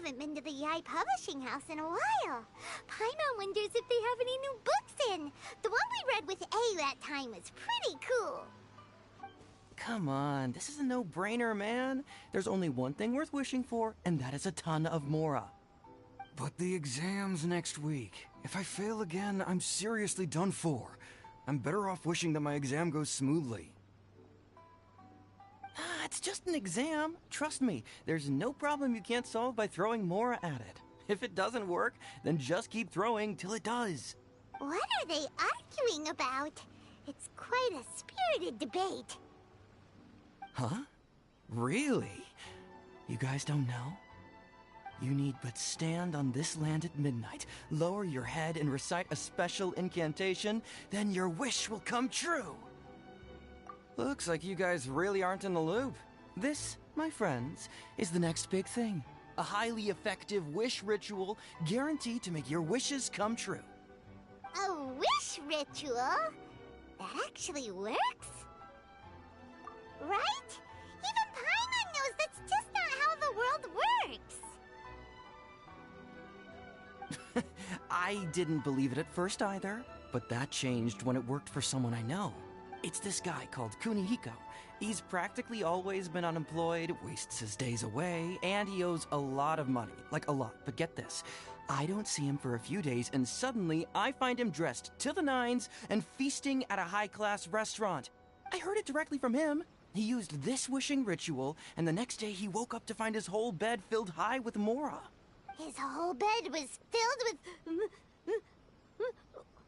haven't been to the Yai Publishing House in a while. Paimon wonders if they have any new books in. The one we read with A that time was pretty cool. Come on, this is a no-brainer, man. There's only one thing worth wishing for, and that is a ton of Mora. But the exam's next week. If I fail again, I'm seriously done for. I'm better off wishing that my exam goes smoothly. It's just an exam. Trust me, there's no problem you can't solve by throwing Mora at it. If it doesn't work, then just keep throwing till it does. What are they arguing about? It's quite a spirited debate. Huh? Really? You guys don't know? You need but stand on this land at midnight, lower your head and recite a special incantation, then your wish will come true. Looks like you guys really aren't in the loop. This, my friends, is the next big thing. A highly effective wish ritual guaranteed to make your wishes come true. A wish ritual? That actually works? Right? Even Paimon knows that's just not how the world works. I didn't believe it at first either, but that changed when it worked for someone I know. It's this guy called Kunihiko. He's practically always been unemployed, wastes his days away, and he owes a lot of money. Like a lot, but get this. I don't see him for a few days, and suddenly I find him dressed to the nines and feasting at a high-class restaurant. I heard it directly from him. He used this wishing ritual, and the next day he woke up to find his whole bed filled high with Mora. His whole bed was filled with...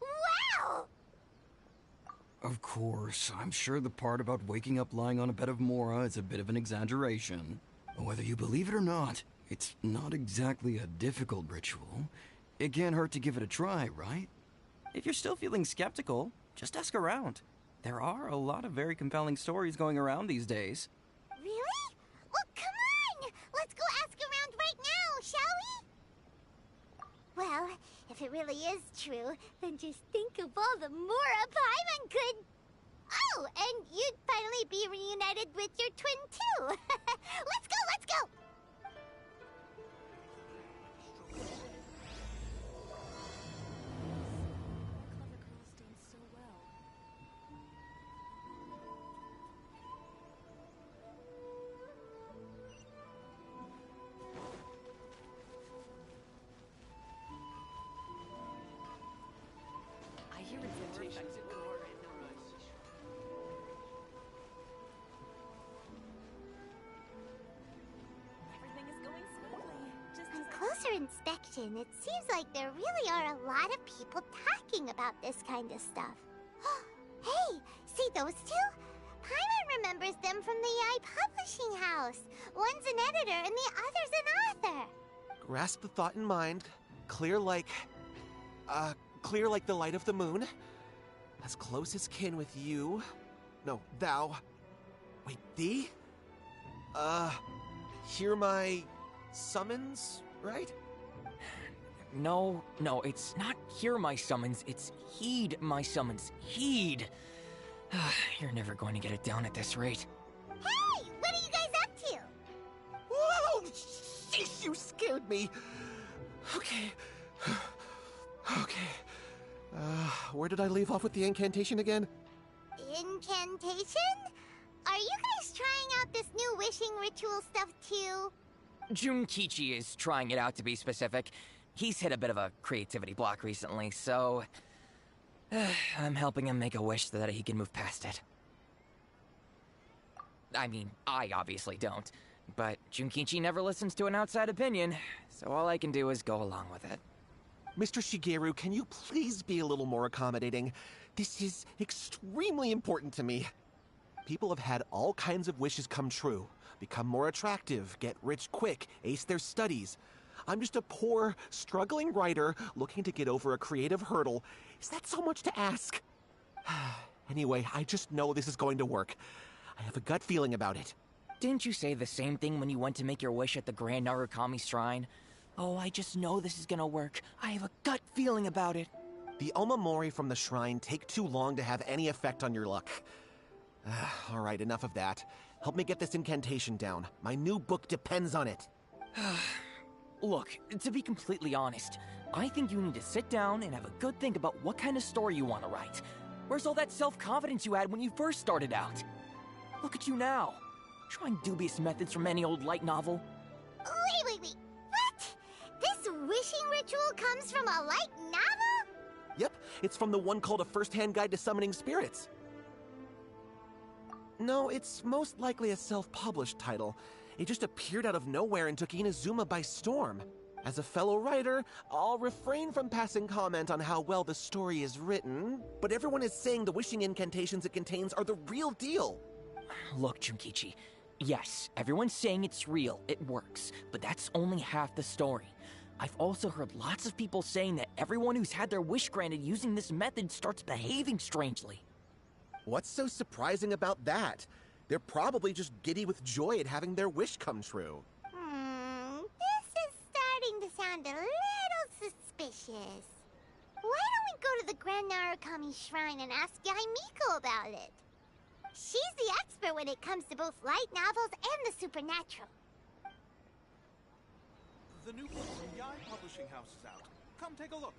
Wow! Of course, I'm sure the part about waking up lying on a bed of Mora is a bit of an exaggeration. Whether you believe it or not, it's not exactly a difficult ritual. It can't hurt to give it a try, right? If you're still feeling skeptical, just ask around. There are a lot of very compelling stories going around these days. Really? Well, come on! Let's go ask around right now, shall we? Well, if it really is true, then just think of all the Mora Paimon could... Oh, and you'd finally be reunited with your twin, too! Let's go, let's go! Inspection, it seems like there really are a lot of people talking about this kind of stuff. Hey, see those two? Paimon remembers them from the Yai Publishing House. One's an editor and the other's an author. Grasp the thought in mind. Clear like the light of the moon. As close as kin with you. No, thou. Wait, thee? Hear my summons, right? No, it's not hear my summons, it's heed my summons. Heed! You're never going to get it down at this rate. Hey! What are you guys up to? Whoa! Sheesh, you scared me! Okay. Where did I leave off with the incantation again? Incantation? Are you guys trying out this new wishing ritual stuff too? Junkichi is trying it out, to be specific. He's hit a bit of a creativity block recently, so... I'm helping him make a wish so that he can move past it. I mean, I obviously don't, but Junkichi never listens to an outside opinion, so all I can do is go along with it. Mr. Shigeru, can you please be a little more accommodating? This is extremely important to me. People have had all kinds of wishes come true. Become more attractive, get rich quick, ace their studies. I'm just a poor, struggling writer looking to get over a creative hurdle. Is that so much to ask? Anyway, I just know this is going to work. I have a gut feeling about it. Didn't you say the same thing when you went to make your wish at the Grand Narukami Shrine? Oh, I just know this is gonna work. I have a gut feeling about it. The Omamori from the shrine take too long to have any effect on your luck. All right, enough of that. Help me get this incantation down. My new book depends on it. Look, to be completely honest, I think you need to sit down and have a good think about what kind of story you want to write. Where's all that self-confidence you had when you first started out? Look at you now, trying dubious methods from any old light novel. Wait. What? This wishing ritual comes from a light novel? Yep, it's from the one called A First-Hand Guide to Summoning Spirits. No, it's most likely a self-published title. It just appeared out of nowhere and took Inazuma by storm. As a fellow writer, I'll refrain from passing comment on how well the story is written, but everyone is saying the wishing incantations it contains are the real deal. Look, Junkichi, yes, everyone's saying it's real, it works, but that's only half the story. I've also heard lots of people saying that everyone who's had their wish granted using this method starts behaving strangely. What's so surprising about that? They're probably just giddy with joy at having their wish come true. This is starting to sound a little suspicious. Why don't we go to the Grand Narukami Shrine and ask Yaimiko about it? She's the expert when it comes to both light novels and the supernatural. The new book from Yai Publishing House is out. Come take a look.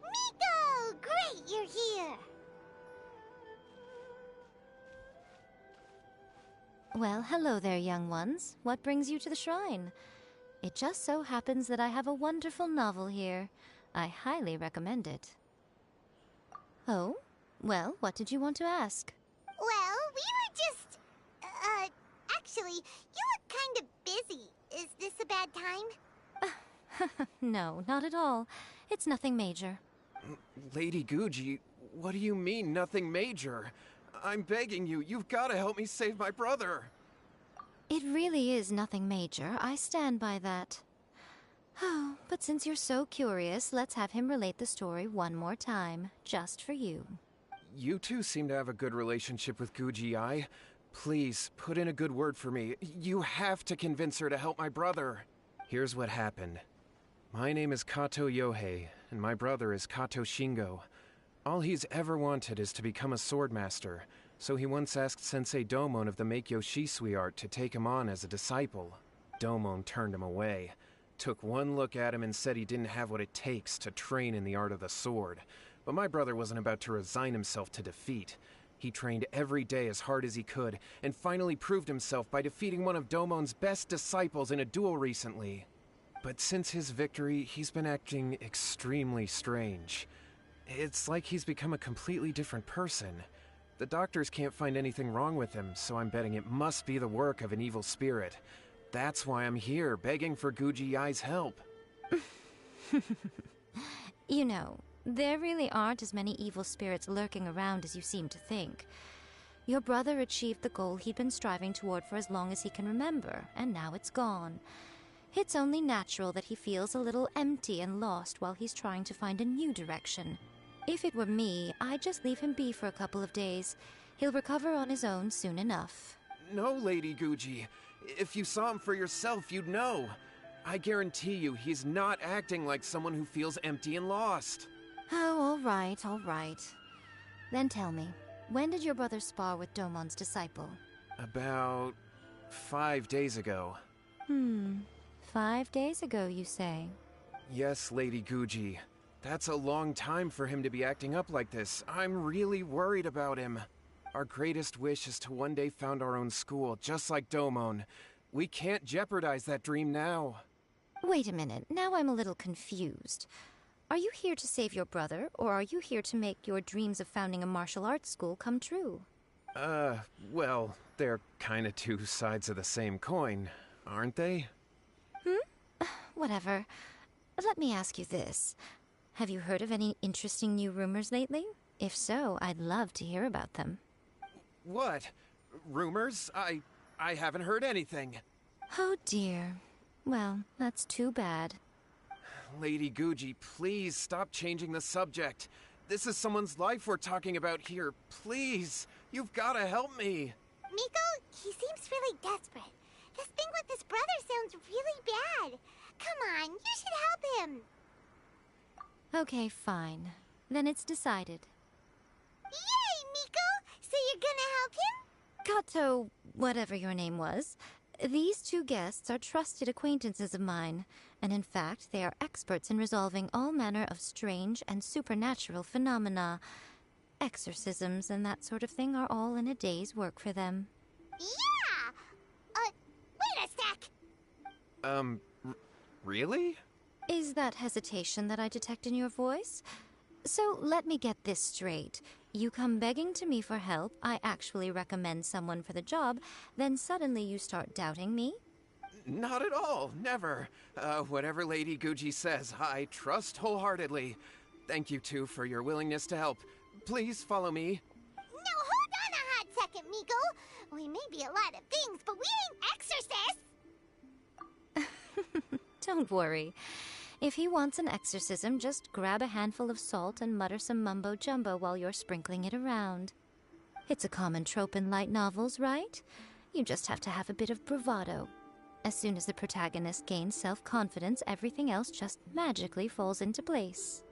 Miko! Great, you're here! Well, hello there, young ones. What brings you to the shrine? It just so happens that I have a wonderful novel here. I highly recommend it. Oh? Well, what did you want to ask? Well, we were just... actually, you look kind of busy. Is this a bad time? No, not at all. It's nothing major. Lady Guji, what do you mean, nothing major? I'm begging you, you've got to help me save my brother. It really is nothing major. I stand by that. Oh, but since you're so curious, let's have him relate the story one more time, just for you. You two seem to have a good relationship with Guji-ai. Please, put in a good word for me. You have to convince her to help my brother. Here's what happened. My name is Kato Yohei, and my brother is Kato Shingo. All he's ever wanted is to become a swordmaster, so he once asked Sensei Domon of the Meikyo Shisui art to take him on as a disciple. Domon turned him away, took one look at him and said he didn't have what it takes to train in the art of the sword. But my brother wasn't about to resign himself to defeat. He trained every day as hard as he could, and finally proved himself by defeating one of Domon's best disciples in a duel recently. But since his victory, he's been acting extremely strange. It's like he's become a completely different person. The doctors can't find anything wrong with him, so I'm betting it must be the work of an evil spirit. That's why I'm here, begging for Guji Ai's help. You know, there really aren't as many evil spirits lurking around as you seem to think. Your brother achieved the goal he'd been striving toward for as long as he can remember, and now it's gone. It's only natural that he feels a little empty and lost while he's trying to find a new direction. If it were me, I'd just leave him be for a couple of days. He'll recover on his own soon enough. No, Lady Guji. If you saw him for yourself, you'd know. I guarantee you he's not acting like someone who feels empty and lost. Oh, all right. Then tell me, when did your brother spar with Domon's disciple? About 5 days ago. 5 days ago, you say? Yes, Lady Guji. That's a long time for him to be acting up like this. I'm really worried about him. Our greatest wish is to one day found our own school, just like Domon. We can't jeopardize that dream now. Wait a minute, now I'm a little confused. Are you here to save your brother, or are you here to make your dreams of founding a martial arts school come true? Well, they're kinda two sides of the same coin, aren't they? Whatever. Let me ask you this. Have you heard of any interesting new rumors lately? If so, I'd love to hear about them. What? Rumors? I haven't heard anything. Oh dear. Well, that's too bad. Lady Guji, please stop changing the subject. This is someone's life we're talking about here. Please, you've gotta help me. Miko, he seems really desperate. This thing with his brother sounds really bad. Come on, you should help him. Okay, fine. Then it's decided. Yay, Miko! So you're gonna help him? Kato, whatever your name was, these two guests are trusted acquaintances of mine, and in fact, they are experts in resolving all manner of strange and supernatural phenomena. Exorcisms and that sort of thing are all in a day's work for them. Yeah! Wait a sec! Really? Is that hesitation that I detect in your voice? So let me get this straight. You come begging to me for help, I actually recommend someone for the job, then suddenly you start doubting me? Not at all, never. Whatever Lady Guji says, I trust wholeheartedly. Thank you two for your willingness to help. Please follow me. No, hold on a hot second, Miko. We may be a lot of things, but we ain't exorcists! Don't worry. If he wants an exorcism, just grab a handful of salt and mutter some mumbo-jumbo while you're sprinkling it around. It's a common trope in light novels, right? You just have to have a bit of bravado. As soon as the protagonist gains self-confidence, everything else just magically falls into place.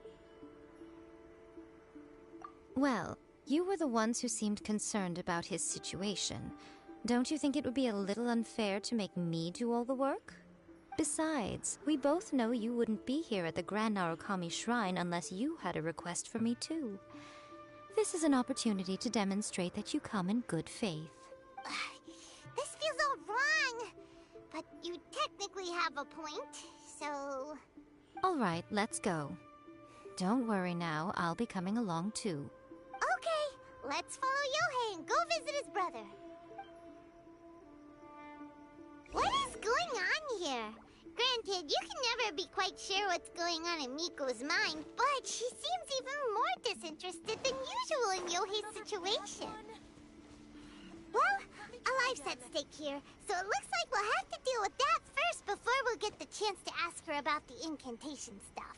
Well, you were the ones who seemed concerned about his situation. Don't you think it would be a little unfair to make me do all the work? Besides, we both know you wouldn't be here at the Grand Narukami Shrine unless you had a request for me too. This is an opportunity to demonstrate that you come in good faith. This feels all wrong. But you technically have a point, so... All right, let's go. Don't worry now, I'll be coming along too. Okay, let's follow Yohei and go visit his brother. What is going on here? Granted, you can never be quite sure what's going on in Miko's mind, but she seems even more disinterested than usual in Yohei's situation. Well, a life's at stake here, so it looks like we'll have to deal with that first before we'll get the chance to ask her about the incantation stuff.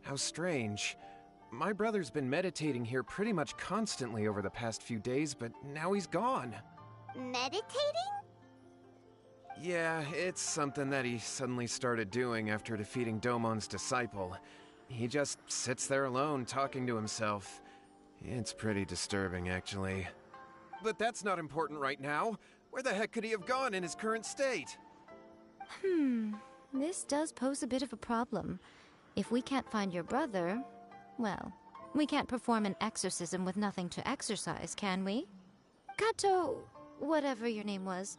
How strange. My brother's been meditating here pretty much constantly over the past few days, but now he's gone. Meditating? Yeah, it's something that he suddenly started doing after defeating Domon's disciple. He just sits there alone, talking to himself. It's pretty disturbing, actually. But that's not important right now. Where the heck could he have gone in his current state? This does pose a bit of a problem. If we can't find your brother, well, we can't perform an exorcism with nothing to exorcise, can we? Kato, whatever your name was,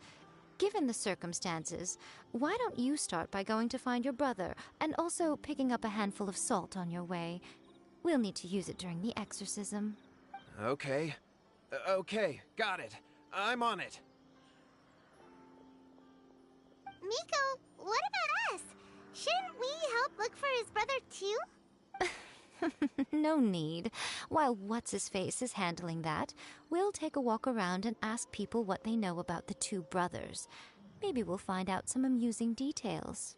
given the circumstances, why don't you start by going to find your brother, and also picking up a handful of salt on your way? We'll need to use it during the exorcism. Okay. Okay, got it. I'm on it. Miko, what about us? Shouldn't we help look for his brother too? No need. While What's-His-Face is handling that, we'll take a walk around and ask people what they know about the two brothers. Maybe we'll find out some amusing details.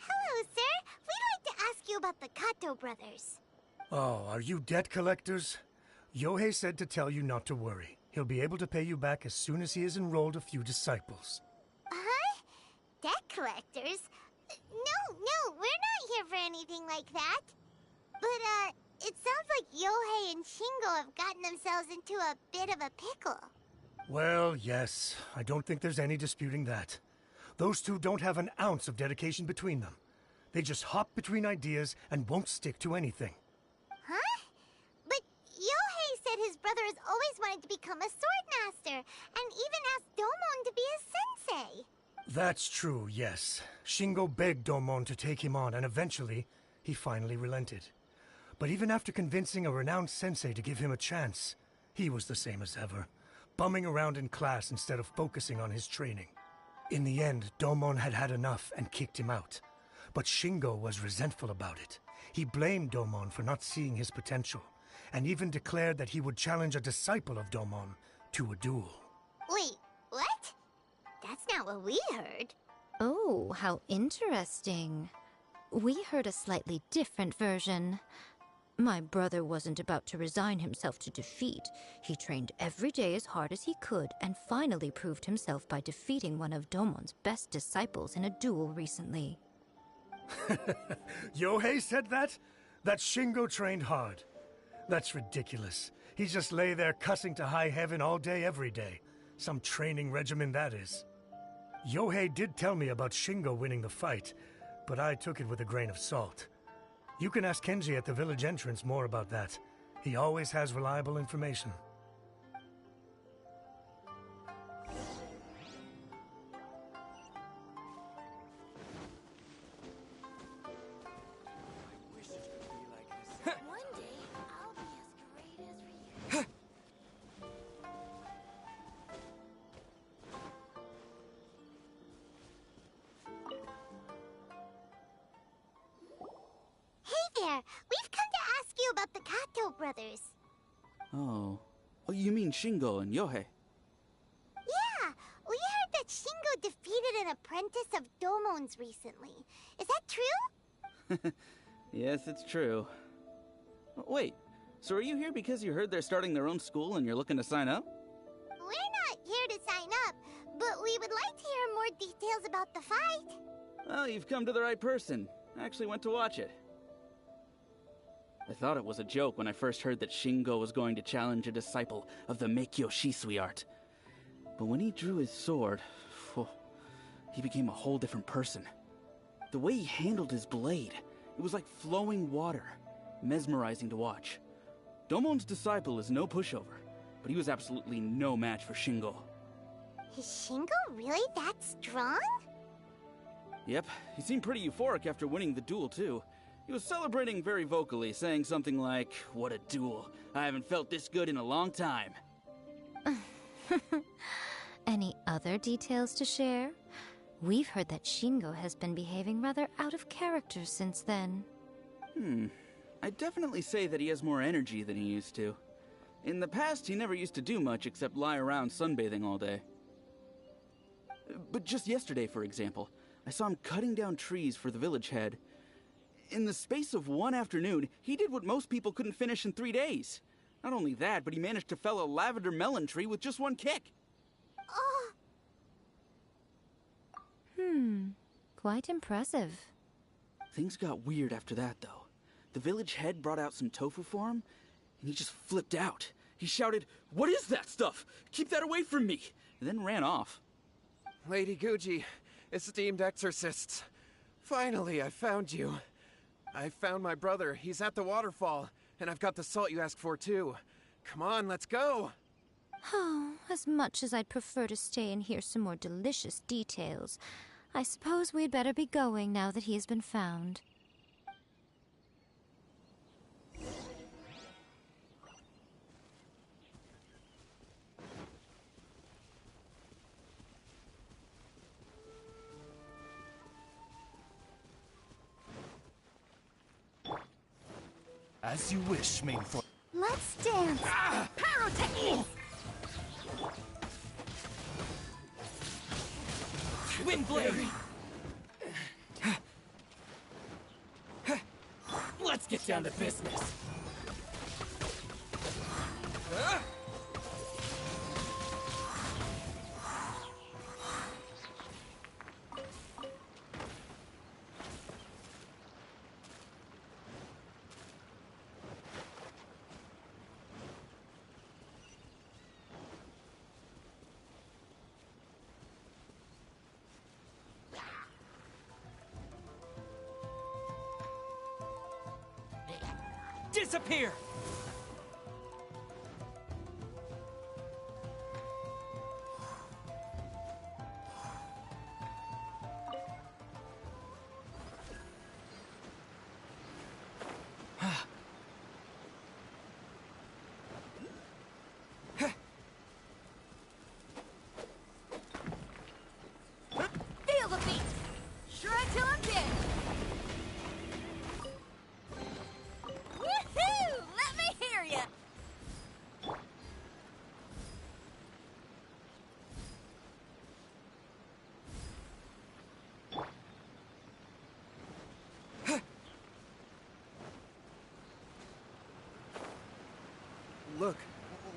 Hello, sir. We'd like to ask you about the Kato brothers. Oh, are you debt collectors? Yohei said to tell you not to worry. He'll be able to pay you back as soon as he has enrolled a few disciples. Huh? Debt collectors? No, we're not here for anything like that. But, it sounds like Yohei and Shingo have gotten themselves into a bit of a pickle. Well, yes. I don't think there's any disputing that. Those two don't have an ounce of dedication between them. They just hop between ideas and won't stick to anything. Huh? But Yohei said his brother has always wanted to become a sword master, and even asked Domon to be his sensei. That's true, yes. Shingo begged Domon to take him on, and eventually, he finally relented. But even after convincing a renowned sensei to give him a chance, he was the same as ever, bumming around in class instead of focusing on his training. In the end, Domon had had enough and kicked him out. But Shingo was resentful about it. He blamed Domon for not seeing his potential, and even declared that he would challenge a disciple of Domon to a duel. Wait, what? That's not what we heard. Oh, how interesting. We heard a slightly different version. My brother wasn't about to resign himself to defeat. He trained every day as hard as he could and finally proved himself by defeating one of Domon's best disciples in a duel recently. Yohei said that? That Shingo trained hard. That's ridiculous. He just lay there cussing to high heaven all day every day. Some training regimen that is. Yohei did tell me about Shingo winning the fight, but I took it with a grain of salt. You can ask Kenji at the village entrance more about that. He always has reliable information. One day, I'll be as great as Ryu. Hey there! We've come to ask you about the Kato brothers. Oh. Oh, you mean Shingo and Yohei? Yeah, we heard that Shingo defeated an apprentice of Domon's recently. Is that true? Yes, it's true. Oh, wait, so are you here because you heard they're starting their own school and you're looking to sign up? We're not here to sign up, but we would like to hear more details about the fight. Well, you've come to the right person. I actually went to watch it. I thought it was a joke when I first heard that Shingo was going to challenge a disciple of the Meikyo Shisui art. But when he drew his sword, he became a whole different person. The way he handled his blade, it was like flowing water, mesmerizing to watch. Domon's disciple is no pushover, but he was absolutely no match for Shingo. Is Shingo really that strong? Yep, he seemed pretty euphoric after winning the duel too. He was celebrating very vocally, saying something like, "What a duel. I haven't felt this good in a long time." Any other details to share? We've heard that Shingo has been behaving rather out of character since then. I'd definitely say that he has more energy than he used to. In the past, he never used to do much except lie around sunbathing all day. But just yesterday, for example, I saw him cutting down trees for the village head. In the space of one afternoon, he did what most people couldn't finish in 3 days. Not only that, but he managed to fell a lavender melon tree with just one kick. Oh, Quite impressive. Things got weird after that, though. The village head brought out some tofu for him, and he just flipped out. He shouted, "What is that stuff? Keep that away from me!" and then ran off. Lady Guji, esteemed exorcists. Finally, I found you. I found my brother. He's at the waterfall, and I've got the salt you asked for, too. Come on, let's go! Oh, as much as I'd prefer to stay and hear some more delicious details, I suppose we'd better be going now that he has been found. As you wish, main for. let's dance. Pyrotechnics! Wind blade! Let's get down to business. Disappear! Feel the beat! Shred till I'm dead! Woohoo! Let me hear ya!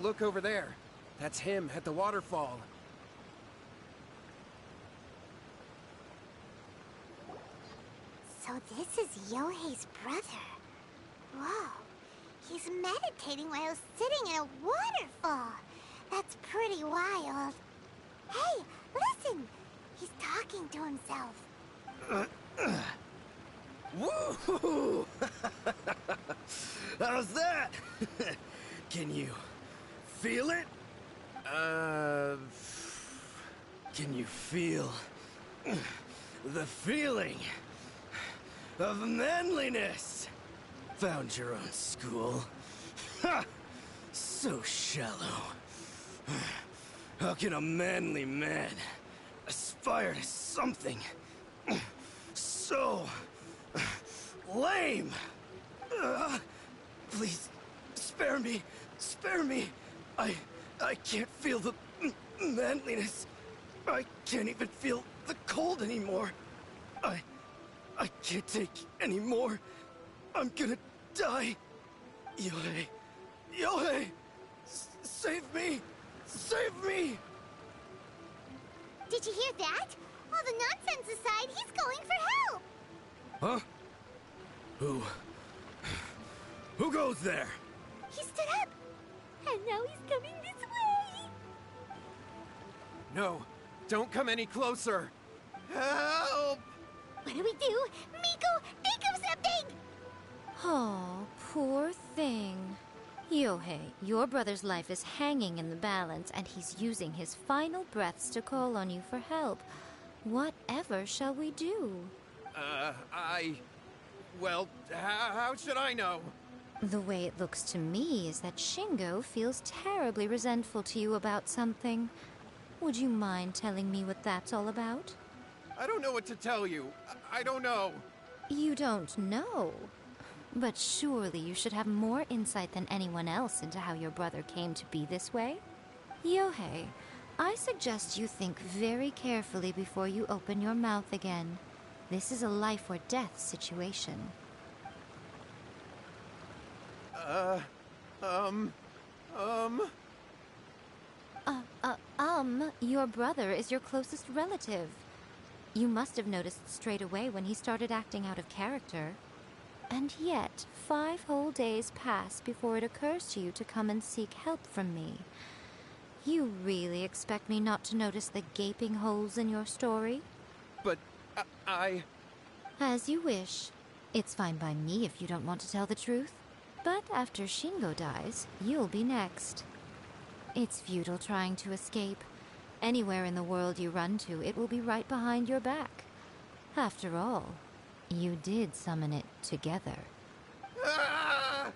Look over there. That's him at the waterfall. So this is Yohei's brother. Whoa. He's meditating while sitting in a waterfall. That's pretty wild. Hey, listen! He's talking to himself. Woo! How's that? Can you feel it? Can you feel the feeling of manliness? Found your own school. Ha! So shallow. How can a manly man aspire to something so lame? Please, spare me. Spare me. I can't feel the manliness. I can't even feel the cold anymore. I can't take any more. I'm gonna die. Yohei. Yohei! Save me! Save me! Did you hear that? All the nonsense aside, he's going for help! Huh? Who goes there? He stood up! And now he's coming this way! No, don't come any closer. Help! What do we do? Miko, think of something! Oh, poor thing. Yohei, your brother's life is hanging in the balance, and he's using his final breaths to call on you for help. Whatever shall we do? Well, how should I know? The way it looks to me is that Shingo feels terribly resentful to you about something. Would you mind telling me what that's all about? I don't know what to tell you. I don't know. You don't know. But surely you should have more insight than anyone else into how your brother came to be this way. Yohei, I suggest you think very carefully before you open your mouth again. This is a life or death situation. Your brother is your closest relative. You must have noticed straight away when he started acting out of character. And yet, 5 whole days pass before it occurs to you to come and seek help from me. You really expect me not to notice the gaping holes in your story? But I... As you wish. It's fine by me if you don't want to tell the truth. But after Shingo dies, you'll be next. It's futile trying to escape. Anywhere in the world you run to, it will be right behind your back. After all, you did summon it together. Ah!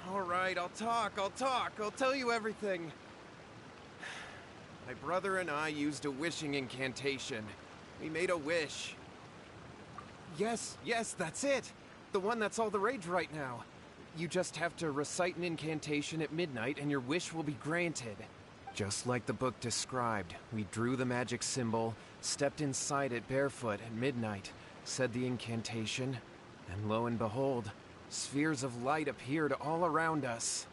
All right, I'll talk. I'll tell you everything. My brother and I used a wishing incantation. We made a wish. Yes, that's it. The one that's all the rage right now. You just have to recite an incantation at midnight and your wish will be granted. Just like the book described, we drew the magic symbol, stepped inside it barefoot at midnight, said the incantation, and lo and behold, spheres of light appeared all around us.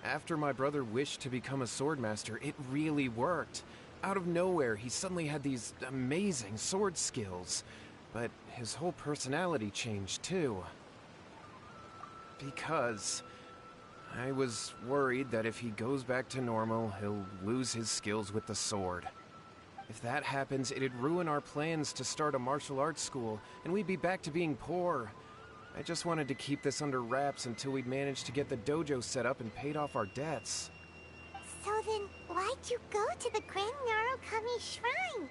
After my brother wished to become a swordmaster, it really worked. Out of nowhere, he suddenly had these amazing sword skills, but his whole personality changed too. Because I was worried that if he goes back to normal, he'll lose his skills with the sword. If that happens, it'd ruin our plans to start a martial arts school, and we'd be back to being poor. I just wanted to keep this under wraps until we'd managed to get the dojo set up and paid off our debts. So then, why'd you go to the Grand Narukami Shrine?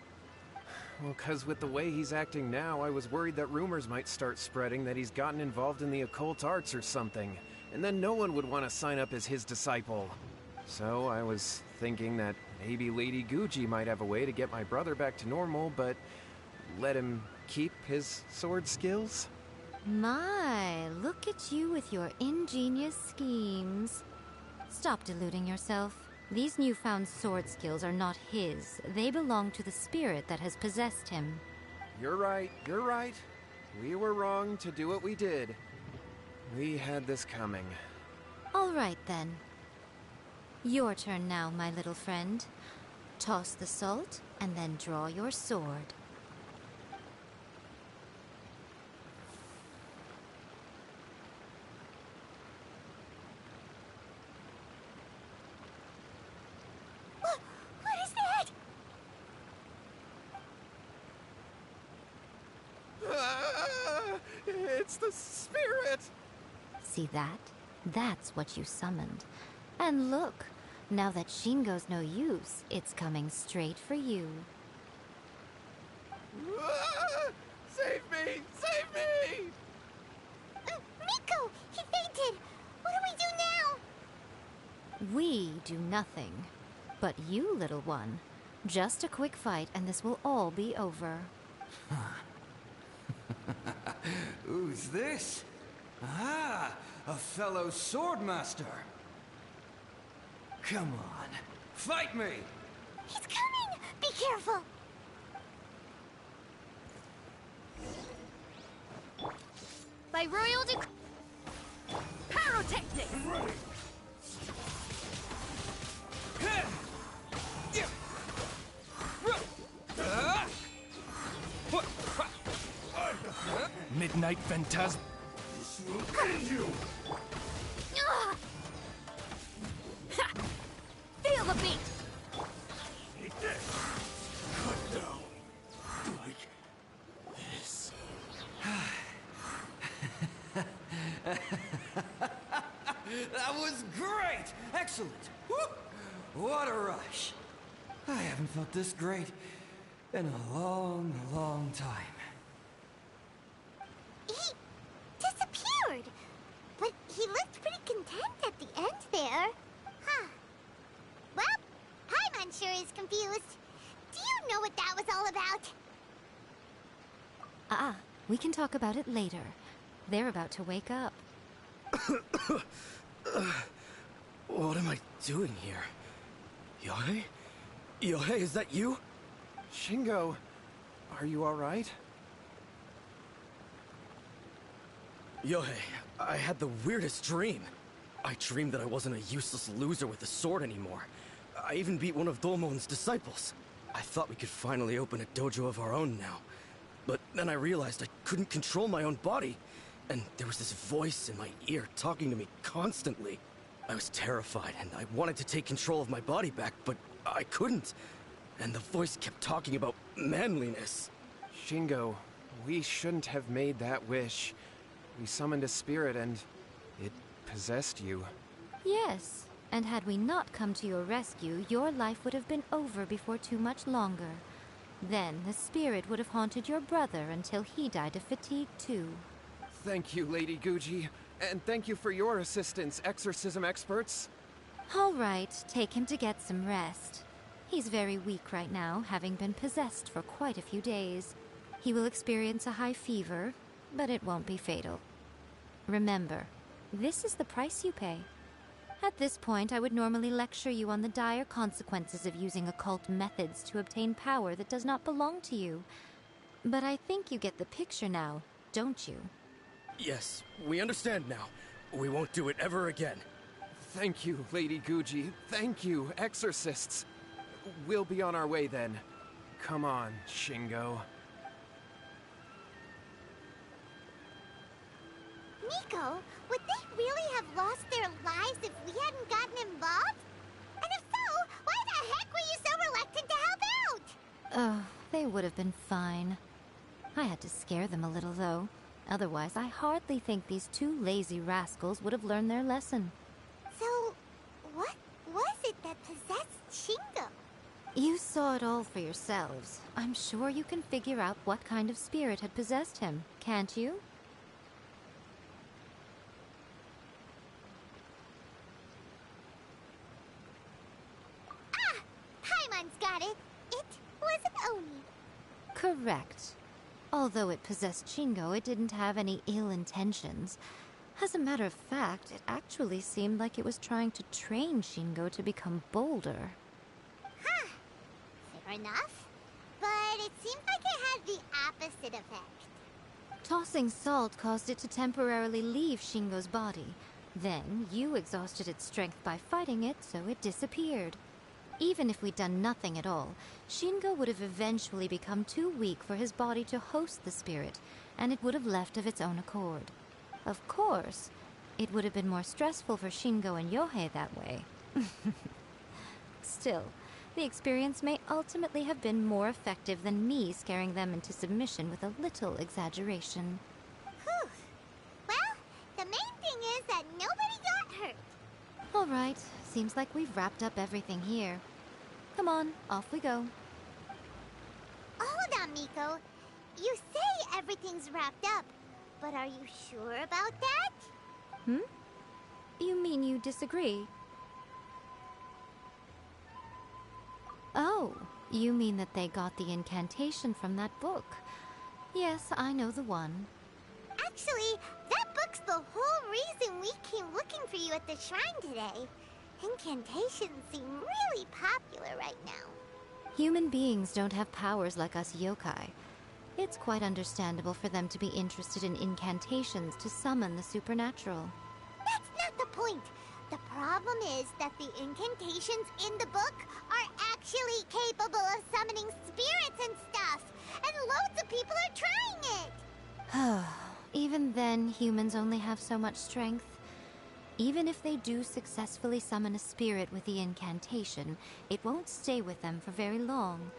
Well, 'cause with the way he's acting now, I was worried that rumors might start spreading that he's gotten involved in the occult arts or something, and then no one would want to sign up as his disciple. So I was thinking that maybe Lady Guji might have a way to get my brother back to normal, but let him keep his sword skills? My, look at you with your ingenious schemes. Stop deluding yourself. These newfound sword skills are not his. They belong to the spirit that has possessed him. You're right. We were wrong to do what we did. We had this coming. All right, then. Your turn now, my little friend. Toss the salt, and then draw your sword. What is that? It's the spirit! See that? That's what you summoned. And look, now that Shingo's no use, it's coming straight for you. Save me! Save me! Miko! He fainted! What do we do now? We do nothing. But you, little one, just a quick fight and this will all be over. Who's this? Ah, a fellow swordmaster. Come on, fight me! He's coming! Be careful! By royal pyrotechnic! Midnight Phantasm. Feel the beat! That was great! Excellent! Whoop! What a rush! I haven't felt this great in a long, long time. He disappeared! But he looked pretty content at the end there. Huh. Well, Paimon sure is confused. Do you know what that was all about? We can talk about it later. They're about to wake up. What am I doing here? Yohei? Yohei, is that you? Shingo, are you alright? Yohei, I had the weirdest dream. I dreamed that I wasn't a useless loser with a sword anymore. I even beat one of Domon's disciples. I thought we could finally open a dojo of our own now. But then I realized I couldn't control my own body. And there was this voice in my ear talking to me constantly. I was terrified and I wanted to take control of my body back, but I couldn't. And the voice kept talking about manliness. Shingo, we shouldn't have made that wish. We summoned a spirit and it possessed you. Yes, and had we not come to your rescue, your life would have been over before too much longer. Then the spirit would have haunted your brother until he died of fatigue too. Thank you, Lady Guji. And thank you for your assistance, exorcism experts. All right, take him to get some rest. He's very weak right now, having been possessed for quite a few days. He will experience a high fever, but it won't be fatal. Remember, this is the price you pay. At this point, I would normally lecture you on the dire consequences of using occult methods to obtain power that does not belong to you. But I think you get the picture now, don't you? Yes, we understand now. We won't do it ever again. Thank you, Lady Guji. Thank you, exorcists. We'll be on our way then. Come on, Shingo. Nico, would they really have lost their lives if we hadn't gotten involved? And if so, why the heck were you so reluctant to help out? Oh, they would have been fine. I had to scare them a little, though. Otherwise, I hardly think these two lazy rascals would have learned their lesson. So, what was it that possessed Shingo? You saw it all for yourselves. I'm sure you can figure out what kind of spirit had possessed him, can't you? Ah! Paimon's got it. It was an Oni. Correct. Although it possessed Shingo, it didn't have any ill intentions. As a matter of fact, it actually seemed like it was trying to train Shingo to become bolder. Huh. Fair enough. But it seemed like it had the opposite effect. Tossing salt caused it to temporarily leave Shingo's body. Then, you exhausted its strength by fighting it, so it disappeared. Even if we'd done nothing at all, Shingo would have eventually become too weak for his body to host the spirit, and it would have left of its own accord. Of course, it would have been more stressful for Shingo and Yohei that way. Still, the experience may ultimately have been more effective than me scaring them into submission with a little exaggeration. Whew. Well, the main thing is that nobody got hurt. All right, seems like we've wrapped up everything here. Come on, off we go. Hold on, Miko. You say everything's wrapped up, but are you sure about that? You mean you disagree? Oh, you mean that they got the incantation from that book. Yes, I know the one. Actually, that book's the whole reason we came looking for you at the shrine today. Incantations seem really popular right now. Human beings don't have powers like us yokai. It's quite understandable for them to be interested in incantations to summon the supernatural. That's not the point. The problem is that the incantations in the book are actually capable of summoning spirits and stuff. And loads of people are trying it. Even then, humans only have so much strength. Even if they do successfully summon a spirit with the incantation, it won't stay with them for very long.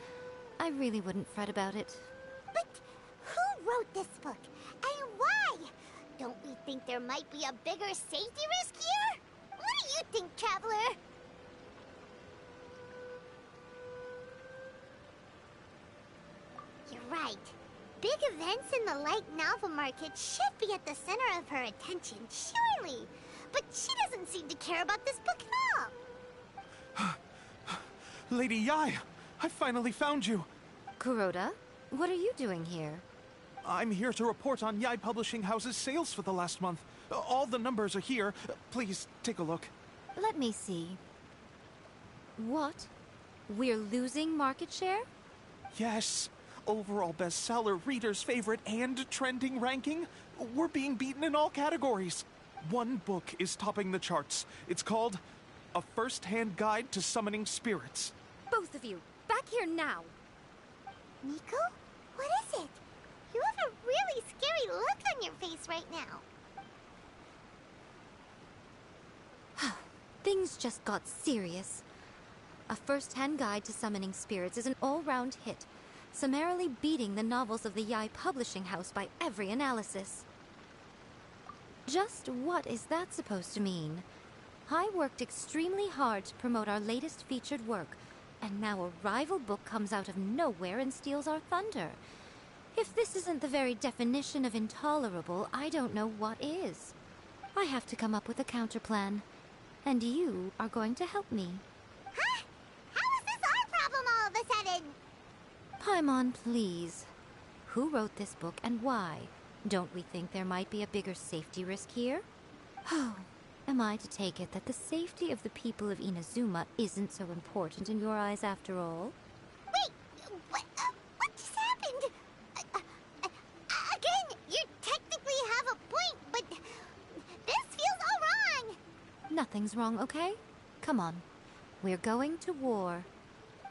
I really wouldn't fret about it. But who wrote this book? And why? Don't we think there might be a bigger safety risk here? What do you think, Traveler? You're right. Big events in the light novel market should be at the center of her attention, surely. But she doesn't seem to care about this book at all. Lady Yai, I finally found you. Kuroda, what are you doing here? I'm here to report on Yai Publishing House's sales for the last month. All the numbers are here. Please, take a look. Let me see. What? We're losing market share? Yes. Overall bestseller, readers' favorite, and trending ranking. We're being beaten in all categories. One book is topping the charts. It's called A First-Hand Guide to Summoning Spirits. Both of you, back here now. Nico? What is it? You have a really scary look on your face right now. Things just got serious. A First-Hand Guide to Summoning Spirits is an all-round hit, summarily beating the novels of the Yai Publishing House by every analysis. Just what is that supposed to mean? I worked extremely hard to promote our latest featured work, and now a rival book comes out of nowhere and steals our thunder. If this isn't the very definition of intolerable, I don't know what is. I have to come up with a counterplan, and you are going to help me. Huh? How is this our problem all of a sudden? Paimon, please. Who wrote this book and why? Don't we think there might be a bigger safety risk here? Oh, am I to take it that the safety of the people of Inazuma isn't so important in your eyes after all? Wait, what just happened? Again, you technically have a point, but this feels all wrong. Nothing's wrong, okay? Come on. We're going to war.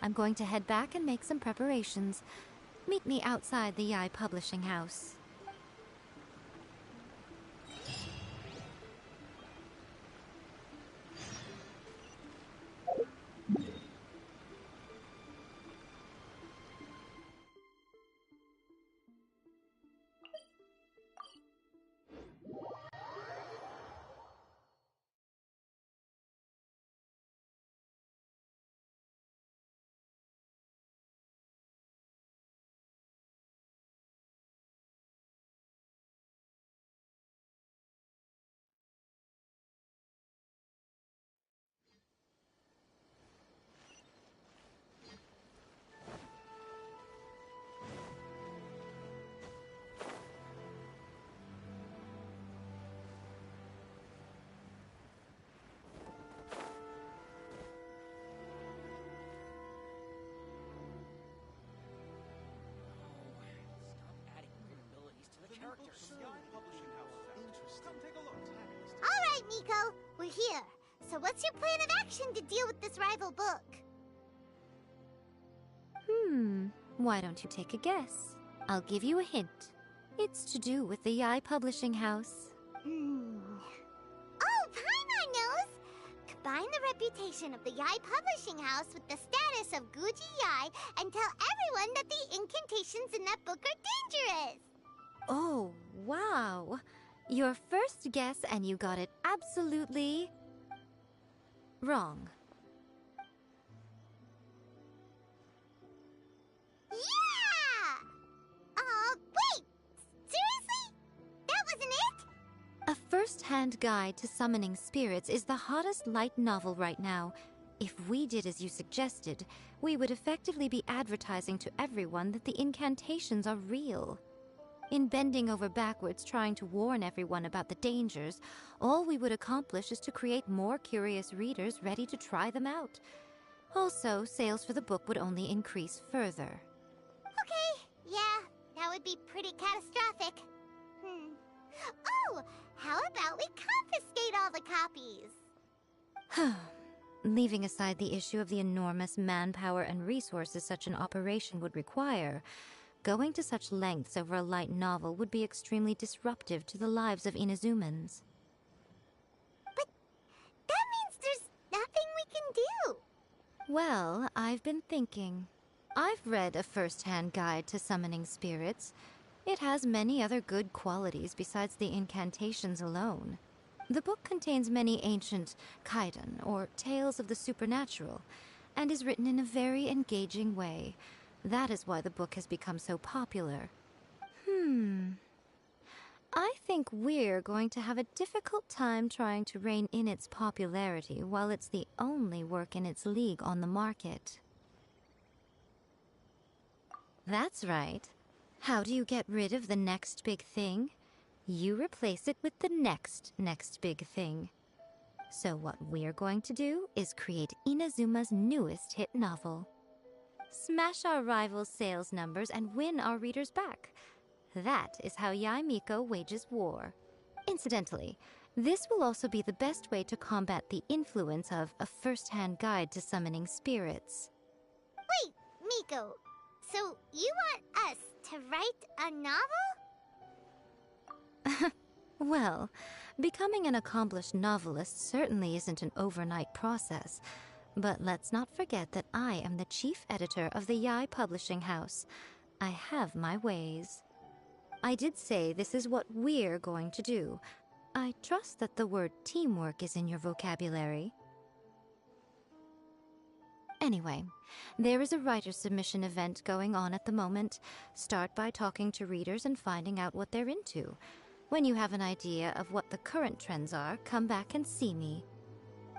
I'm going to head back and make some preparations. Meet me outside the Yai Publishing House. All right, Nico, we're here. So what's your plan of action to deal with this rival book? Why don't you take a guess? I'll give you a hint. It's to do with the Yai Publishing House. Oh, Paimon knows! Combine the reputation of the Yai Publishing House with the status of Guji Yai and tell everyone that the incantations in that book are dangerous! Oh, wow. Your first guess and you got it absolutely wrong. Yeah! Wait! Seriously? That wasn't it? A First-Hand Guide to Summoning Spirits is the hottest light novel right now. If we did as you suggested, we would effectively be advertising to everyone that the incantations are real. In bending over backwards trying to warn everyone about the dangers, all we would accomplish is to create more curious readers ready to try them out. Also, sales for the book would only increase further. Okay, yeah, that would be pretty catastrophic. Oh, how about we confiscate all the copies? Leaving aside the issue of the enormous manpower and resources such an operation would require, going to such lengths over a light novel would be extremely disruptive to the lives of Inazumans. But that means there's nothing we can do. Well, I've been thinking. I've read A First-Hand Guide to Summoning Spirits. It has many other good qualities besides the incantations alone. The book contains many ancient kaidan, or tales of the supernatural, and is written in a very engaging way. That is why the book has become so popular. I think we're going to have a difficult time trying to rein in its popularity while it's the only work in its league on the market. That's right. How do you get rid of the next big thing? You replace it with the next big thing. So what we're going to do is create Inazuma's newest hit novel. Smash our rivals' sales numbers and win our readers back. That is how Yae Miko wages war. Incidentally, this will also be the best way to combat the influence of a first-hand guide to summoning spirits. Wait, Miko. So you want us to write a novel? Well, becoming an accomplished novelist certainly isn't an overnight process. But let's not forget that I am the chief editor of the Yae Publishing House. I have my ways. I did say this is what we're going to do. I trust that the word teamwork is in your vocabulary. Anyway, there is a writer's submission event going on at the moment. Start by talking to readers and finding out what they're into. When you have an idea of what the current trends are, come back and see me.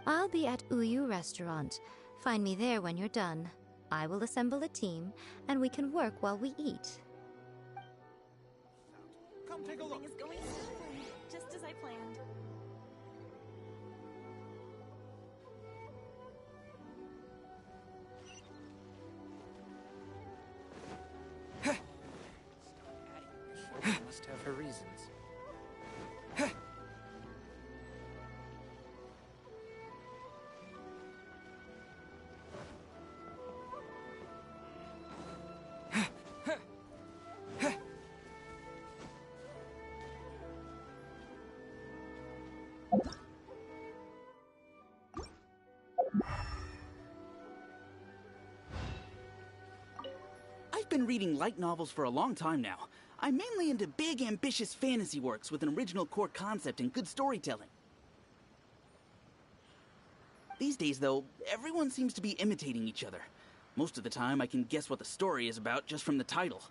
I'll be at Uyu Restaurant. Find me there when you're done. I will assemble a team, and we can work while we eat. Come take a look. Everything is going smoothly, just as I planned. Must have her reasons. I've been reading light novels for a long time now. I'm mainly into big, ambitious fantasy works with an original core concept and good storytelling. These days, though, everyone seems to be imitating each other. Most of the time, I can guess what the story is about just from the title.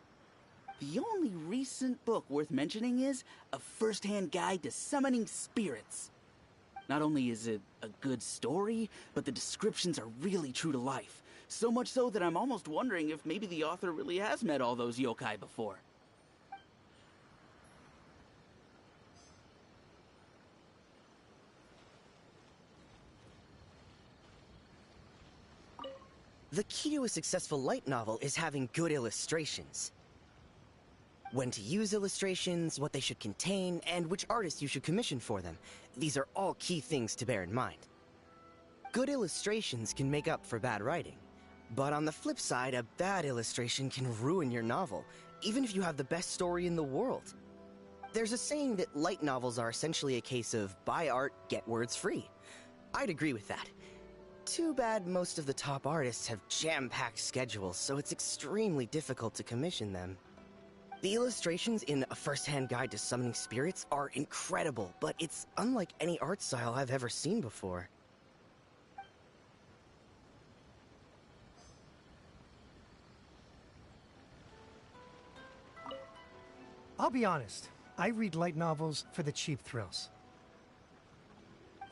The only recent book worth mentioning is A First-Hand Guide to Summoning Spirits. Not only is it a good story, but the descriptions are really true to life. So much so that I'm almost wondering if maybe the author really has met all those yokai before. The key to a successful light novel is having good illustrations. When to use illustrations, what they should contain, and which artists you should commission for them. These are all key things to bear in mind. Good illustrations can make up for bad writing. But on the flip side, a bad illustration can ruin your novel, even if you have the best story in the world. There's a saying that light novels are essentially a case of buy art, get words free. I'd agree with that. Too bad most of the top artists have jam-packed schedules, so it's extremely difficult to commission them. The illustrations in A First-Hand Guide to Summoning Spirits are incredible, but it's unlike any art style I've ever seen before. I'll be honest, I read light novels for the cheap thrills.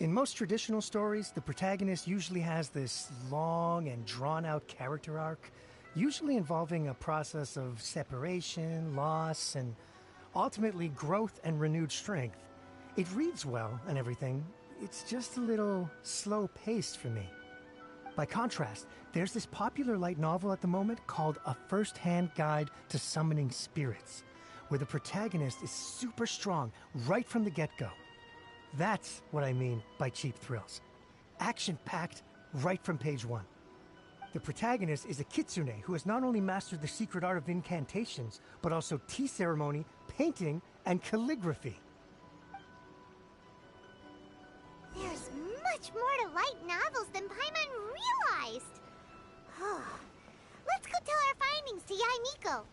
In most traditional stories, the protagonist usually has this long and drawn-out character arc, usually involving a process of separation, loss, and ultimately growth and renewed strength. It reads well and everything, it's just a little slow-paced for me. By contrast, there's this popular light novel at the moment called A First-Hand Guide to Summoning Spirits, where the protagonist is super strong right from the get-go. That's what I mean by cheap thrills. Action-packed right from page one. The protagonist is a kitsune who has not only mastered the secret art of incantations, but also tea ceremony, painting, and calligraphy. There's much more to light novels than Paimon realized. Let's go tell our findings to Yae Miko.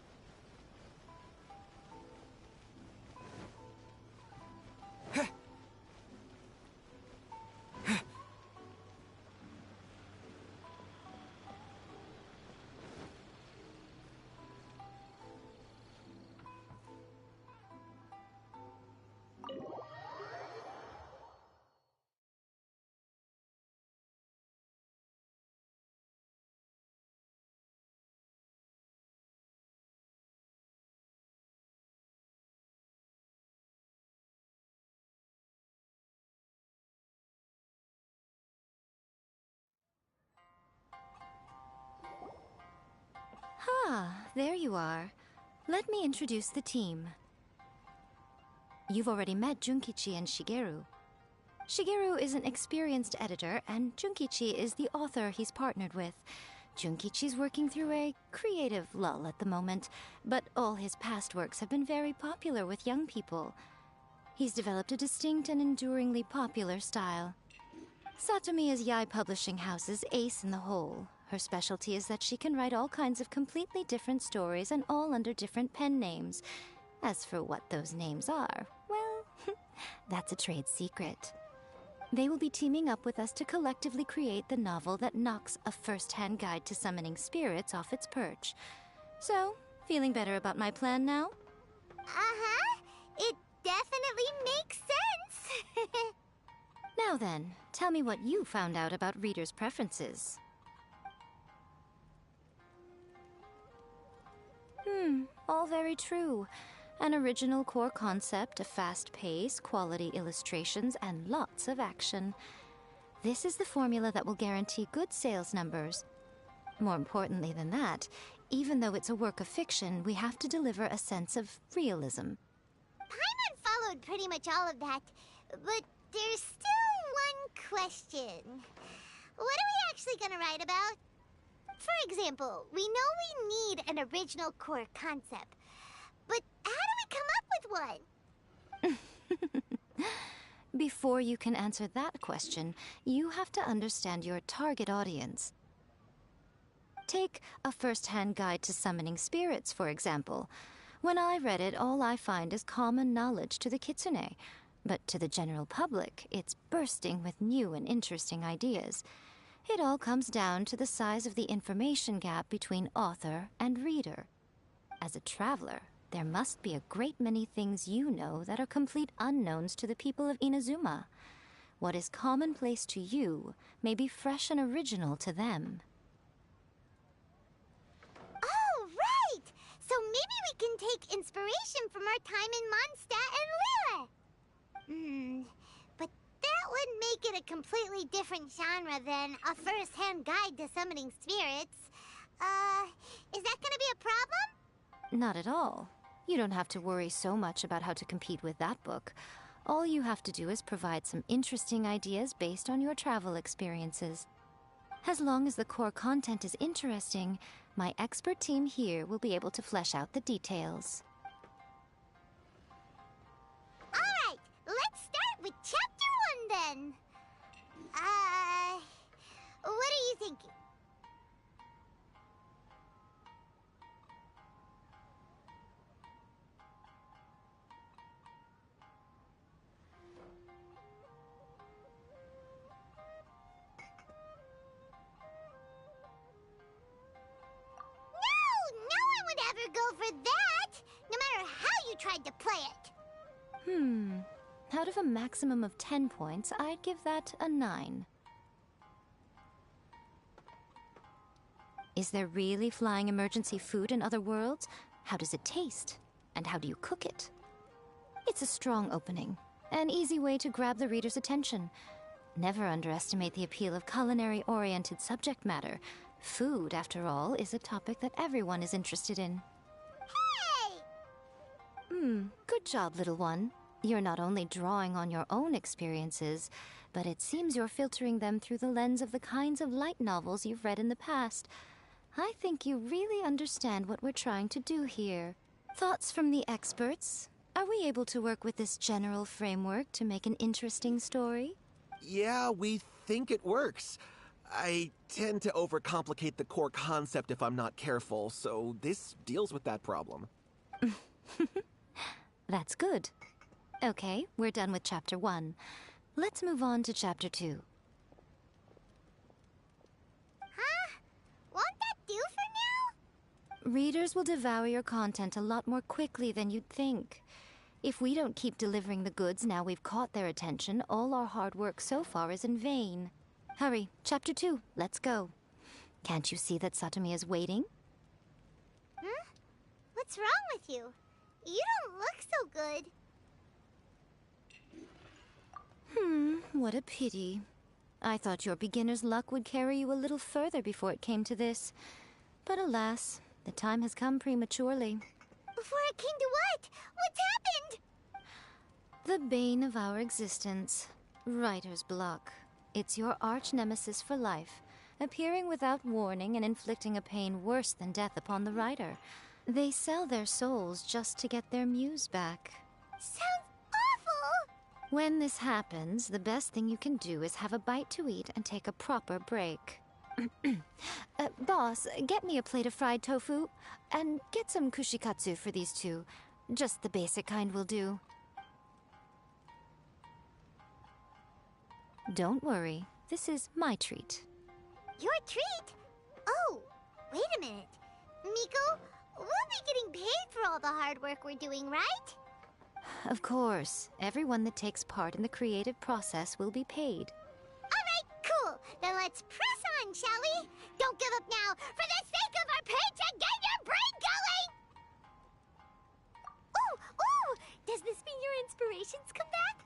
Ah, there you are. Let me introduce the team. You've already met Junkichi and Shigeru. Shigeru is an experienced editor, and Junkichi is the author he's partnered with. Junkichi's working through a creative lull at the moment, but all his past works have been very popular with young people. He's developed a distinct and enduringly popular style. Satomi is Yae Publishing House's ace in the hole. Her specialty is that she can write all kinds of completely different stories and all under different pen names. As for what those names are, well, that's a trade secret. They will be teaming up with us to collectively create the novel that knocks a first-hand guide to summoning spirits off its perch. So, feeling better about my plan now? Uh-huh. It definitely makes sense. Now then, tell me what you found out about readers' preferences. All very true. An original core concept, a fast pace, quality illustrations, and lots of action. This is the formula that will guarantee good sales numbers. More importantly than that, even though it's a work of fiction, we have to deliver a sense of realism. Paimon followed pretty much all of that, but there's still one question. What are we actually gonna write about? For example, we know we need an original core concept, but how do we come up with one? Before you can answer that question, you have to understand your target audience. Take a first-hand guide to summoning spirits, for example. When I read it, all I find is common knowledge to the kitsune. But to the general public, it's bursting with new and interesting ideas. It all comes down to the size of the information gap between author and reader. As a traveler, there must be a great many things you know that are complete unknowns to the people of Inazuma. What is commonplace to you may be fresh and original to them. Oh, right! So maybe we can take inspiration from our time in Mondstadt and Lille. But that would make it a completely different genre than a first-hand guide to summoning spirits. Is that gonna be a problem? Not at all. You don't have to worry so much about how to compete with that book. All you have to do is provide some interesting ideas based on your travel experiences. As long as the core content is interesting, my expert team here will be able to flesh out the details. Alright, let's start with Chapter 1 then. What are you thinking? Go for that, no matter how you tried to play it. Out of a maximum of 10 points, I'd give that a 9. Is there really flying emergency food in other worlds? How does it taste? And how do you cook it? It's a strong opening, an easy way to grab the reader's attention. Never underestimate the appeal of culinary-oriented subject matter. Food, after all, is a topic that everyone is interested in. Good job, little one. You're not only drawing on your own experiences, but it seems you're filtering them through the lens of the kinds of light novels you've read in the past. I think you really understand what we're trying to do here. Thoughts from the experts? Are we able to work with this general framework to make an interesting story? Yeah, we think it works. I tend to overcomplicate the core concept if I'm not careful, so this deals with that problem. That's good. Okay, we're done with Chapter 1. Let's move on to Chapter 2. Huh? Won't that do for now? Readers will devour your content a lot more quickly than you'd think. If we don't keep delivering the goods now we've caught their attention, all our hard work so far is in vain. Hurry, Chapter 2, let's go. Can't you see that Satomi is waiting? Huh? What's wrong with you? You don't look so good. What a pity. I thought your beginner's luck would carry you a little further before it came to this. But alas, The time has come prematurely. Before it came to what? What's happened? The bane of our existence. Writer's block. It's your arch nemesis for life, appearing without warning and inflicting a pain worse than death upon the writer. They sell their souls just to get their muse back. Sounds awful! When this happens, the best thing you can do is have a bite to eat and take a proper break. Boss, get me a plate of fried tofu, and get some kushikatsu for these two. Just the basic kind will do. Don't worry, this is my treat. Your treat? Oh, wait a minute. Miko, we'll be getting paid for all the hard work we're doing, right? Of course, everyone that takes part in the creative process will be paid. Alright, cool. Then let's press on, shall we? Don't give up now. For the sake of our paycheck, get your brain going! Ooh! Does this mean your inspirations come back?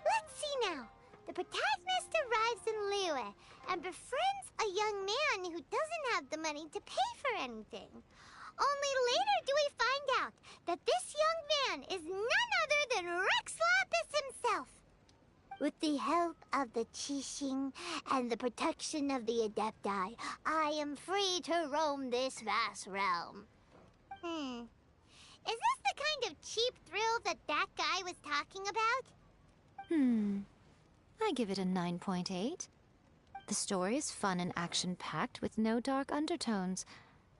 Let's see now. The protagonist arrives in Liyue and befriends a young man who doesn't have the money to pay for anything. Only later do we find out that this young man is none other than Rex Lapis himself. With the help of the Qixing and the protection of the Adepti, I am free to roam this vast realm. Is this the kind of cheap thrill that guy was talking about? I give it a 9.8. The story is fun and action-packed with no dark undertones.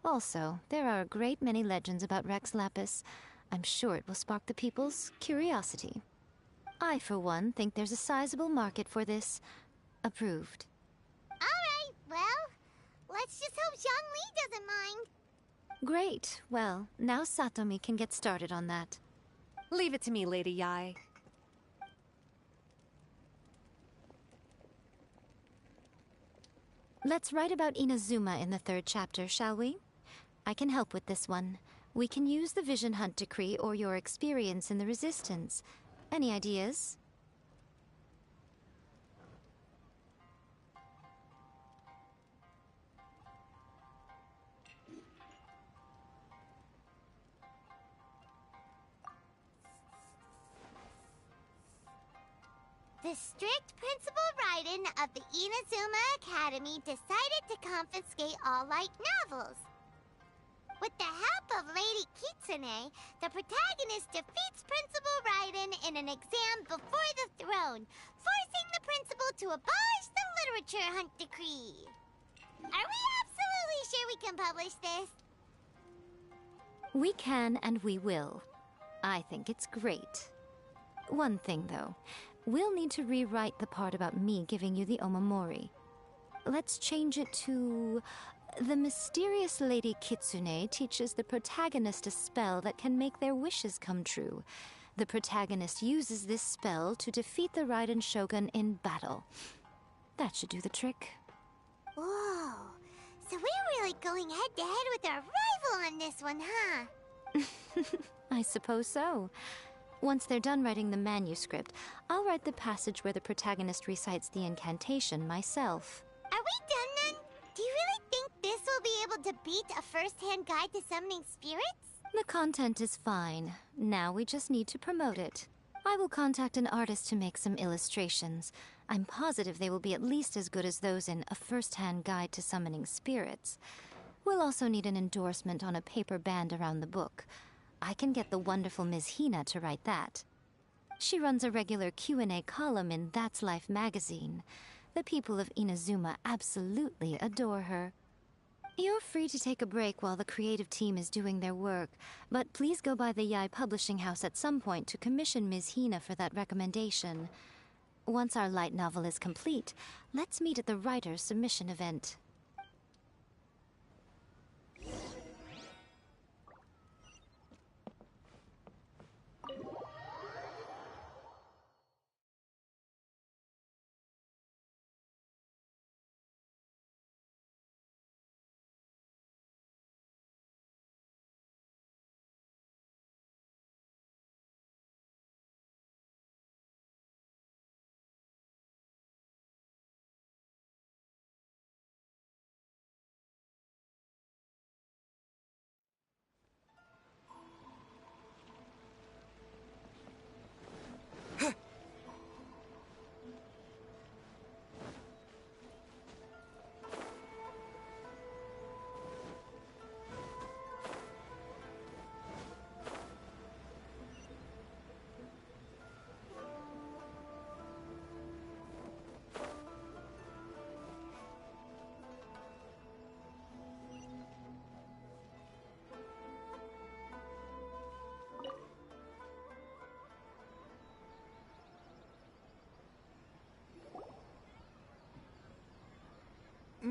Also, there are a great many legends about Rex Lapis. I'm sure it will spark the people's curiosity. I, for one, think there's a sizable market for this. Approved. Alright, well, let's just hope Zhongli doesn't mind. Great. Well, now Satomi can get started on that. Leave it to me, Lady Yae. Let's write about Inazuma in the 3rd chapter, shall we? I can help with this one. We can use the Vision Hunt Decree or your experience in the Resistance. Any ideas? The strict Principal Raiden of the Inazuma Academy decided to confiscate all light novels. With the help of Lady Kitsune, the protagonist defeats Principal Raiden in an exam before the throne, forcing the principal to abolish the Literature Hunt Decree. Are we absolutely sure we can publish this? We can and we will. I think it's great. One thing, though. We'll need to rewrite the part about me giving you the Omamori. Let's change it to... The mysterious Lady Kitsune teaches the protagonist a spell that can make their wishes come true. The protagonist uses this spell to defeat the Raiden Shogun in battle. That should do the trick. Whoa. So we're really going head-to-head with our rival on this one, huh? I suppose so. Once they're done writing the manuscript, I'll write the passage where the protagonist recites the incantation myself. Are we done then? Do you really think this will be able to beat a first-hand guide to summoning spirits? The content is fine. Now we just need to promote it. I will contact an artist to make some illustrations. I'm positive they will be at least as good as those in A First-Hand Guide to Summoning Spirits. We'll also need an endorsement on a paper band around the book. I can get the wonderful Ms. Hina to write that. She runs a regular Q&A column in That's Life magazine. The people of Inazuma absolutely adore her. You're free to take a break while the creative team is doing their work, but please go by the Yae Publishing House at some point to commission Ms. Hina for that recommendation. Once our light novel is complete, let's meet at the writer's submission event.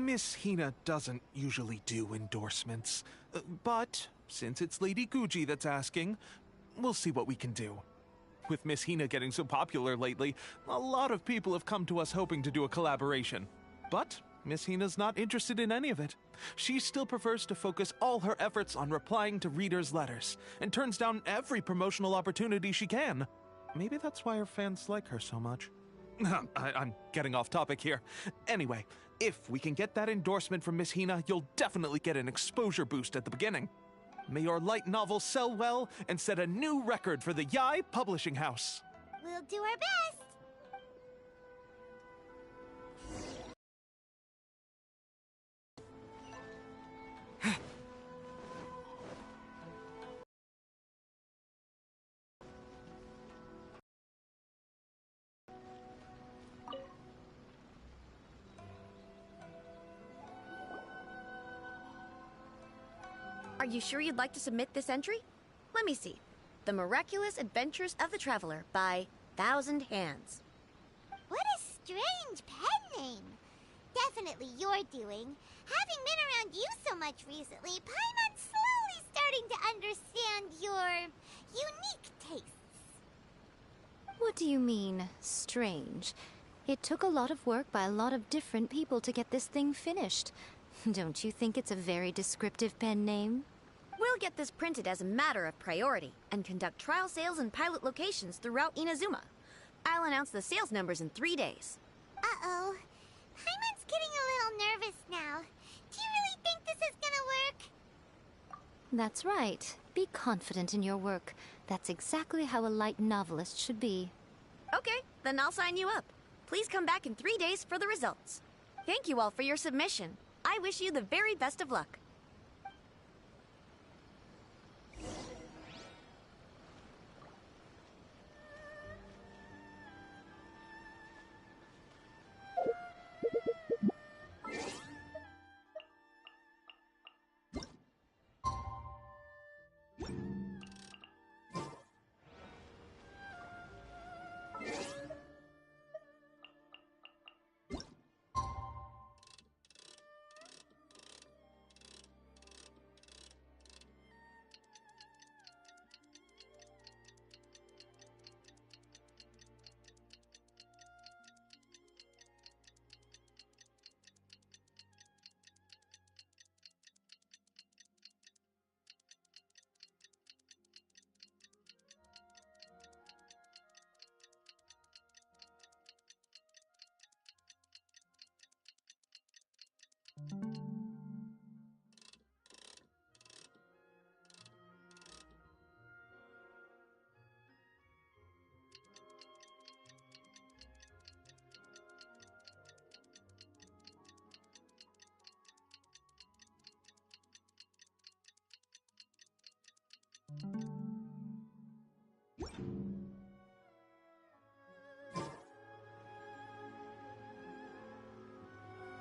Miss Hina doesn't usually do endorsements, but since it's Lady Guji that's asking, we'll see what we can do. With Miss Hina getting so popular lately, a lot of people have come to us hoping to do a collaboration. But Miss Hina's not interested in any of it. She still prefers to focus all her efforts on replying to readers' letters, and turns down every promotional opportunity she can. Maybe that's why her fans like her so much. I'm getting off topic here. Anyway, if we can get that endorsement from Miss Hina, you'll definitely get an exposure boost at the beginning. May your light novel sell well and set a new record for the Yai Publishing House. We'll do our best. Are you sure you'd like to submit this entry? Let me see. The Miraculous Adventures of the Traveler by Thousand Hands. What a strange pen name. Definitely your doing. Having been around you so much recently, Paimon's slowly starting to understand your unique tastes. What do you mean, strange? It took a lot of work by a lot of different people to get this thing finished. Don't you think it's a very descriptive pen name? We'll get this printed as a matter of priority and conduct trial sales in pilot locations throughout Inazuma. I'll announce the sales numbers in 3 days. Uh-oh. Paimon's getting a little nervous now. Do you really think this is gonna work? That's right. Be confident in your work. That's exactly how a light novelist should be. Okay, then I'll sign you up. Please come back in 3 days for the results. Thank you all for your submission. I wish you the very best of luck.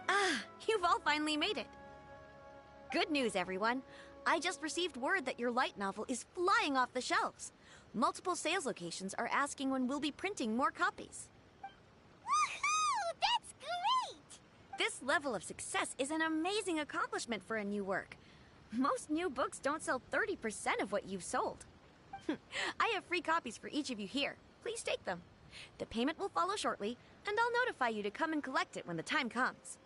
Ah, you've all finally made it. Good news, everyone. I just received word that your light novel is flying off the shelves. Multiple sales locations are asking when we'll be printing more copies. Woohoo! That's great! This level of success is an amazing accomplishment for a new work. Most new books don't sell 30% of what you've sold. I have free copies for each of you here. Please take them. The payment will follow shortly, and I'll notify you to come and collect it when the time comes.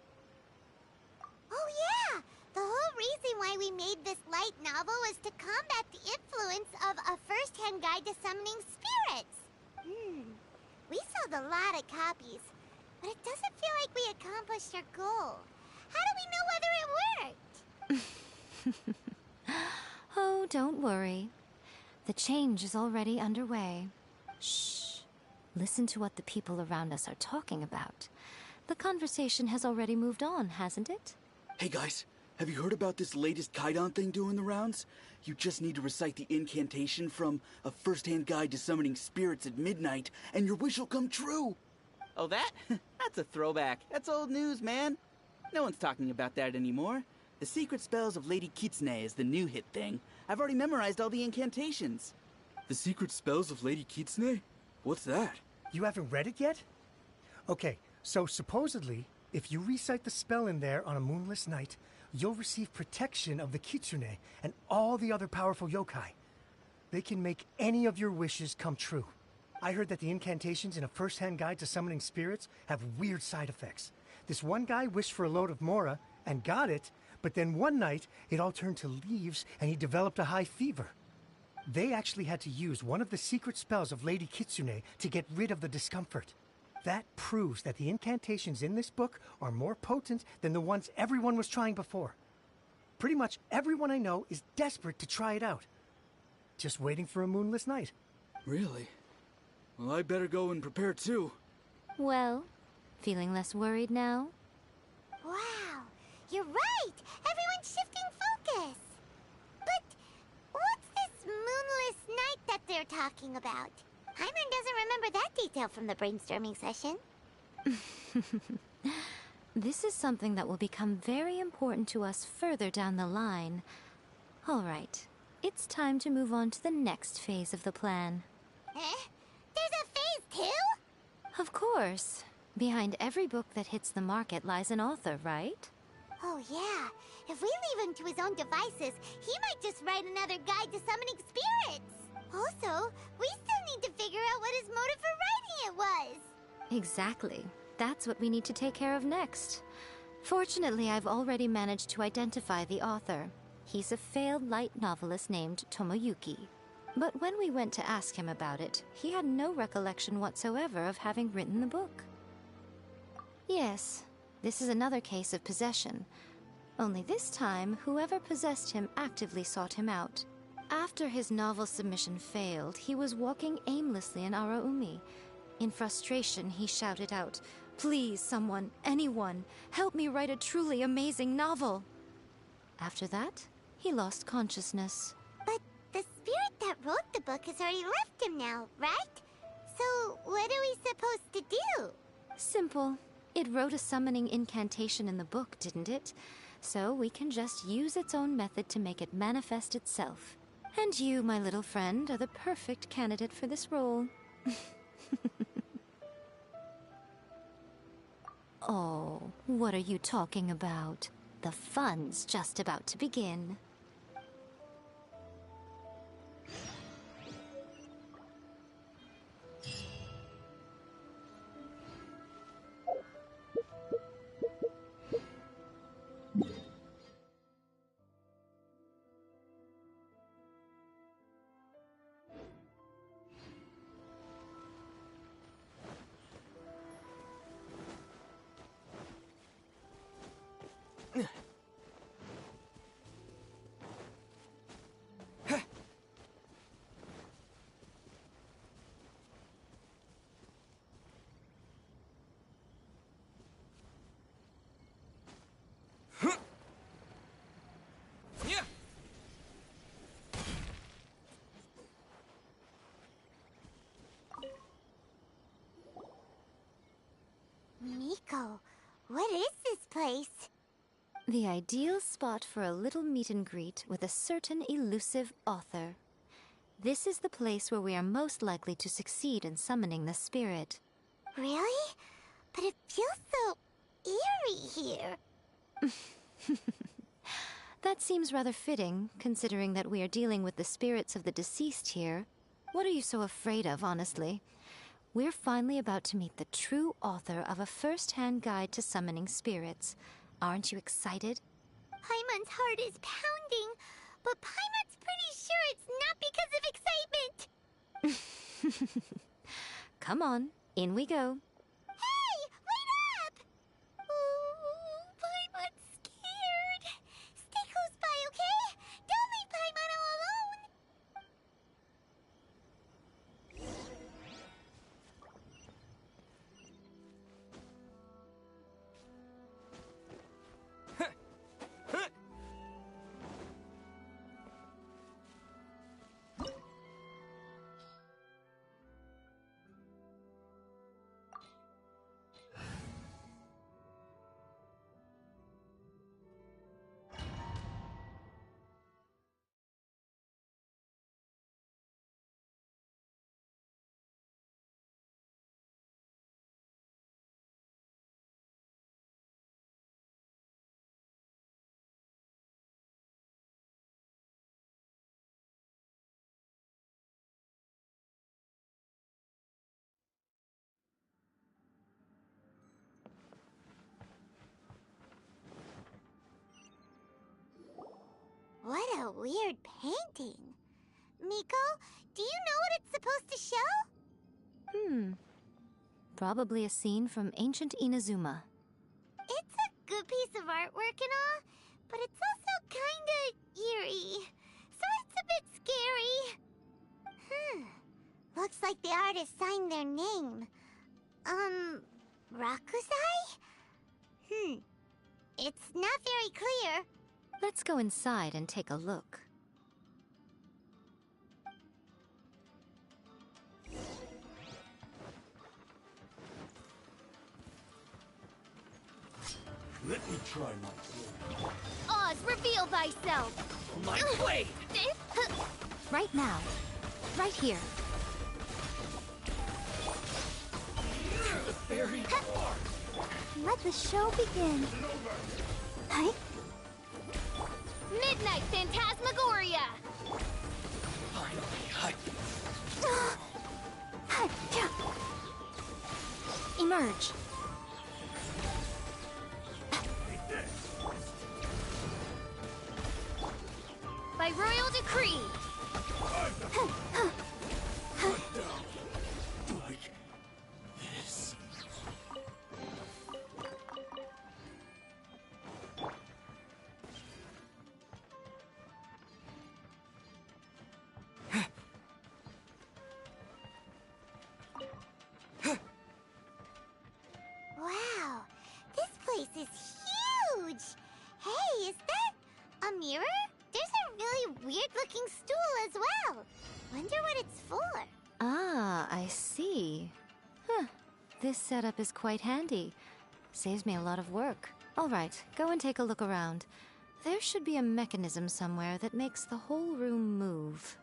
Oh yeah! The whole reason why we made this light novel was to combat the influence of a first-hand guide to summoning spirits. We sold a lot of copies, but it doesn't feel like we accomplished our goal. How do we know whether it worked? Oh, don't worry. The change is already underway. Shh. Listen to what the people around us are talking about. The conversation has already moved on, hasn't it? Hey guys, have you heard about this latest Kaidan thing doing the rounds? You just need to recite the incantation from A First-Hand Guide to Summoning Spirits at midnight, and your wish will come true! Oh, that? That's a throwback. That's old news, man. No one's talking about that anymore. The Secret Spells of Lady Kitsune is the new hit thing. I've already memorized all the incantations. The Secret Spells of Lady Kitsune? What's that? You haven't read it yet? Okay, so supposedly, If you recite the spell in there on a moonless night, you'll receive protection of the Kitsune and all the other powerful yokai. They can make any of your wishes come true. I heard that the incantations in a first-hand guide to summoning spirits have weird side effects. This one guy wished for a load of Mora and got it, but then one night it all turned to leaves and he developed a high fever. They actually had to use one of the secret spells of Lady Kitsune to get rid of the discomfort. That proves that the incantations in this book are more potent than the ones everyone was trying before. Pretty much everyone I know is desperate to try it out. Just waiting for a moonless night. Really? Well, I better go and prepare too. Well, feeling less worried now? Wow, you're right! Everyone's shifting focus! But what's this moonless night that they're talking about? Hyman doesn't remember that detail from the brainstorming session. This is something that will become very important to us further down the line. All right, it's time to move on to the next phase of the plan. Eh? There's a phase 2? Of course. Behind every book that hits the market lies an author, right? Oh yeah, if we leave him to his own devices, he might just write another guide to summoning spirits. Also, we still need to figure out what his motive for writing it was. Exactly. That's what we need to take care of next. Fortunately, I've already managed to identify the author. He's a failed light novelist named Tomoyuki. But when we went to ask him about it, he had no recollection whatsoever of having written the book. Yes, this is another case of possession. Only this time, whoever possessed him actively sought him out. After his novel submission failed, he was walking aimlessly in Araumi. In frustration, he shouted out, "Please, someone, anyone, help me write a truly amazing novel." After that, he lost consciousness. But the spirit that wrote the book has already left him now, right? So what are we supposed to do? Simple. It wrote a summoning incantation in the book, didn't it? So we can just use its own method to make it manifest itself. And you, my little friend, are the perfect candidate for this role. Oh, what are you talking about? The fun's just about to begin. Miko, what is this place? The ideal spot for a little meet and greet with a certain elusive author. This is the place where we are most likely to succeed in summoning the spirit. Really? But it feels so eerie here. That seems rather fitting, considering that we are dealing with the spirits of the deceased here. What are you so afraid of, honestly? We're finally about to meet the true author of a first-hand guide to summoning spirits. Aren't you excited? Paimon's heart is pounding, but Paimon's pretty sure it's not because of excitement. Come on, in we go. Hey, wait up! Oh, Paimon's scared. Stay close by, okay? Don't leave Paimon all alone. weird painting. Miko, do you know what it's supposed to show? Probably a scene from ancient Inazuma. It's a good piece of artwork and all, but it's also kinda eerie. So it's a bit scary. Looks like the artist signed their name. Rakusai? It's not very clear. Let's go inside and take a look. Let me try my blade. Oz, reveal thyself! My blade! Right now. Right here. Very far. Let the show begin. Hi? Midnight Phantasmagoria! Finally, Emerge. By royal decree! Like this. Wow, this place is huge! Hey, is that a mirror? There's a really weird-looking stool as well. Wonder what it's for. Ah, I see. This setup is quite handy. Saves me a lot of work. All right, go and take a look around. There should be a mechanism somewhere that makes the whole room move.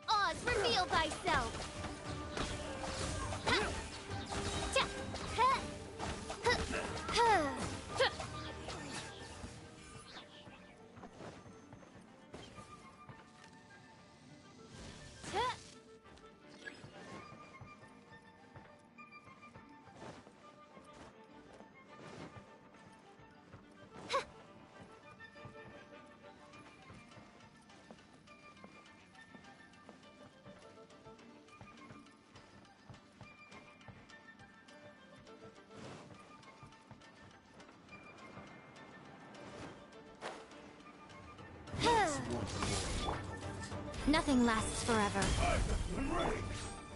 Oz, reveal thyself! Nothing lasts forever.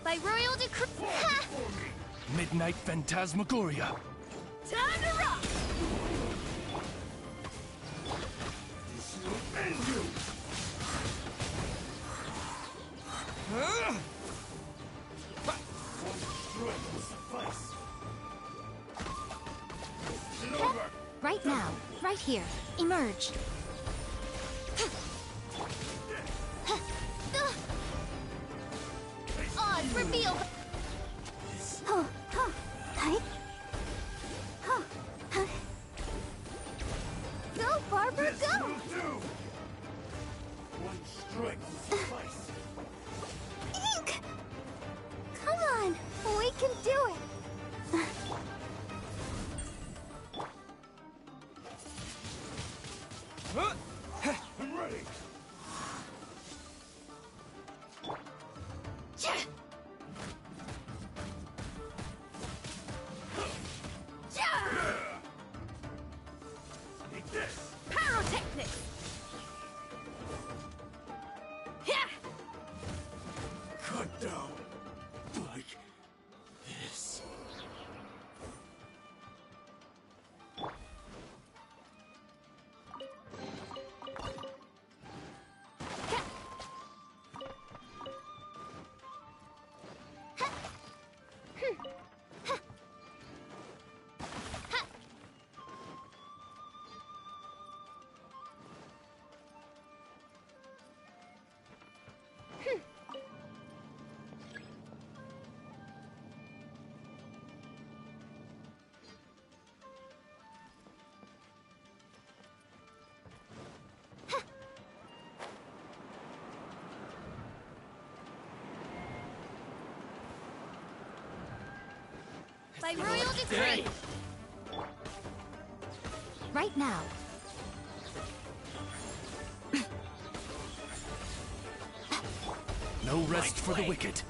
By royal decree. Midnight Phantasmagoria. Time to rock! Right now. Right here. Emerge. Oz, reveal. Go, Barber, go! One strike will suffice. Ink! Come on, we can do it! I'm ready. By royal decree! Right now. No rest for the wicked.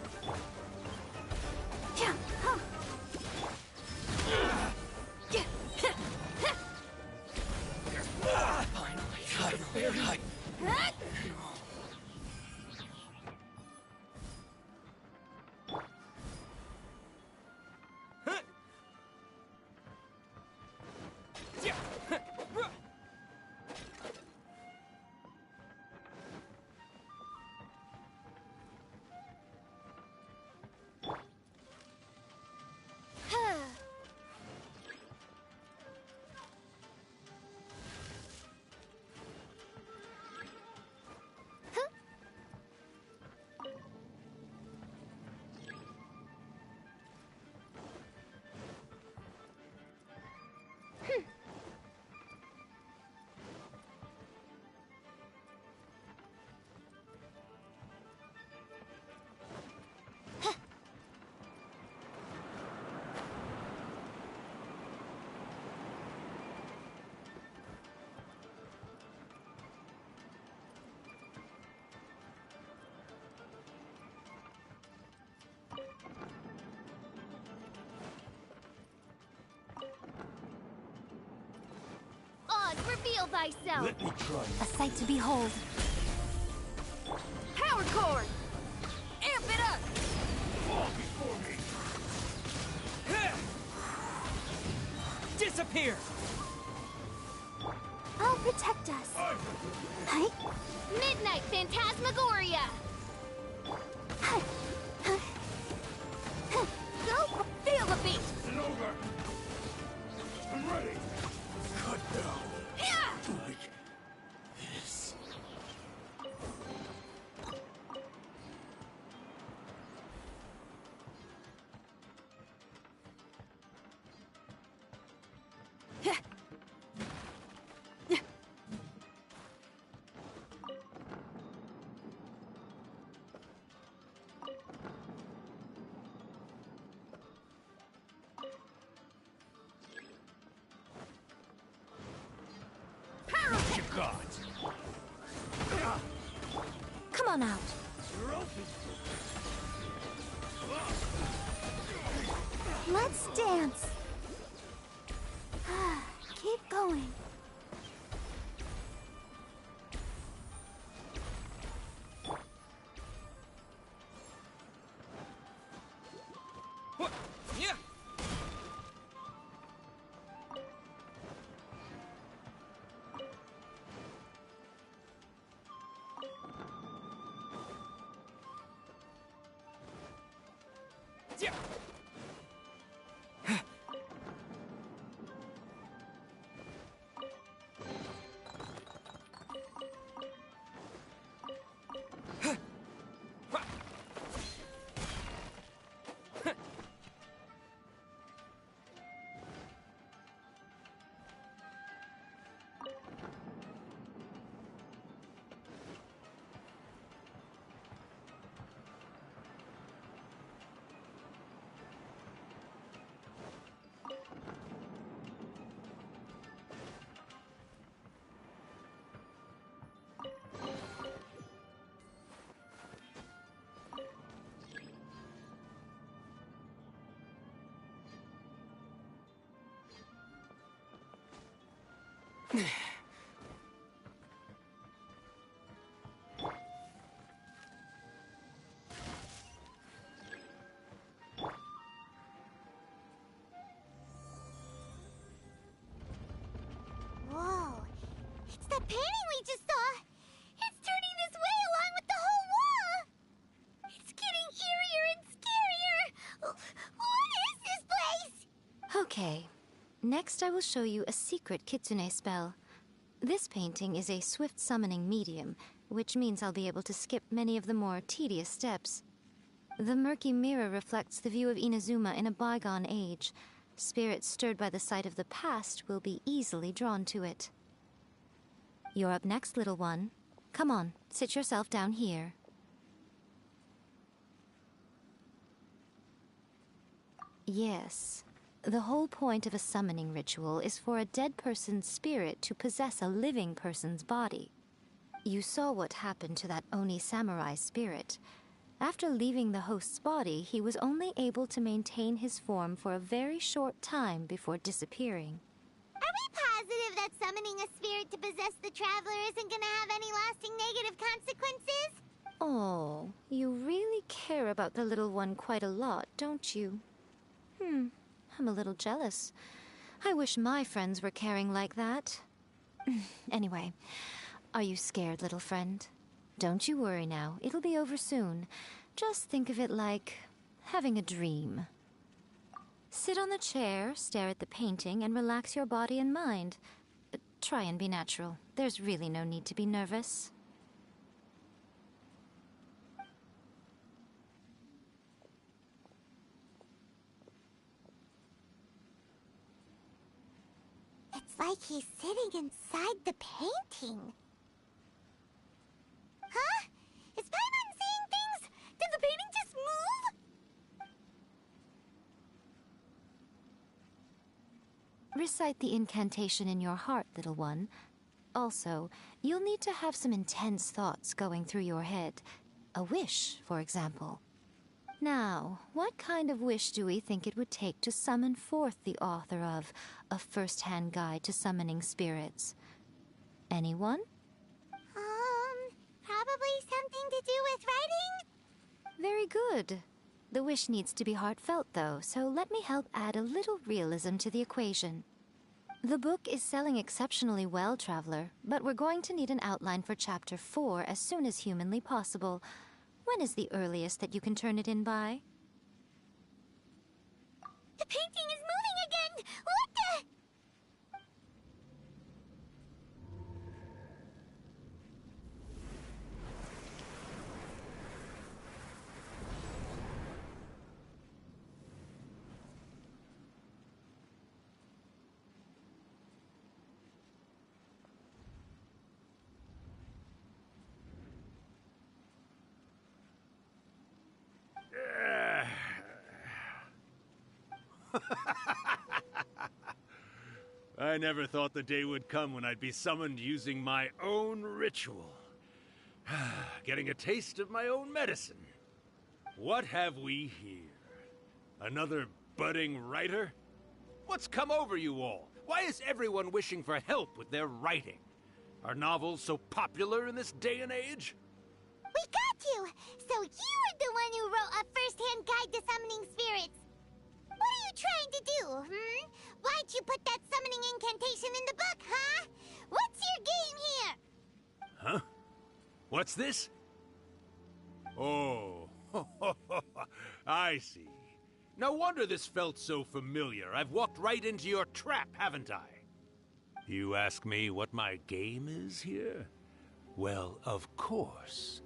Reveal thyself! Let me try. A sight to behold. Power cord! Amp it up! Fall before me. Disappear! I'll protect us. Hi. Midnight Phantasmagoria! Go! Feel the beat! It's over. I'm ready. Cut down. Like this. Come on out. Let's dance. Keep going. Yeah. Whoa. It's the painting we just saw. It's turning this way along with the whole wall. It's getting eerier and scarier. What is this place? Okay. Next I will show you a secret kitsune spell. This painting is a swift summoning medium, which means I'll be able to skip many of the more tedious steps. The murky mirror reflects the view of Inazuma in a bygone age. Spirits stirred by the sight of the past will be easily drawn to it. You're up next, little one. Come on, sit yourself down here. Yes. The whole point of a summoning ritual is for a dead person's spirit to possess a living person's body. You saw what happened to that Oni samurai spirit. After leaving the host's body, he was only able to maintain his form for a very short time before disappearing. Are we positive that summoning a spirit to possess the traveler isn't gonna have any lasting negative consequences? Oh, you really care about the little one quite a lot, don't you? I'm a little jealous. I wish my friends were caring like that. Anyway, are you scared, little friend? Don't you worry now, it'll be over soon. Just think of it like having a dream. Sit on the chair, stare at the painting, and relax your body and mind. Try and be natural. There's really no need to be nervous. It's like he's sitting inside the painting. Huh? Is Paimon seeing things? Did the painting just move? Recite the incantation in your heart, little one. Also, you'll need to have some intense thoughts going through your head. A wish, for example. Now, what kind of wish do we think it would take to summon forth the author of A First-Hand Guide to Summoning Spirits? Anyone? Probably something to do with writing? Very good. The wish needs to be heartfelt, though, so let me help add a little realism to the equation. The book is selling exceptionally well, Traveler, but we're going to need an outline for Chapter 4 as soon as humanly possible. When is the earliest that you can turn it in by? The painting is moving again! What the... I never thought the day would come when I'd be summoned using my own ritual. Getting a taste of my own medicine. What have we here? Another budding writer? What's come over you all? Why is everyone wishing for help with their writing? Are novels so popular in this day and age? We got you! So you're the one who wrote A First-Hand Guide to Summoning Spirits! What are you trying to do, Why'd you put that summoning incantation in the book, huh? What's your game here? Huh? What's this? Oh, I see. No wonder this felt so familiar. I've walked right into your trap, haven't I? You ask me what my game is here? Well, of course.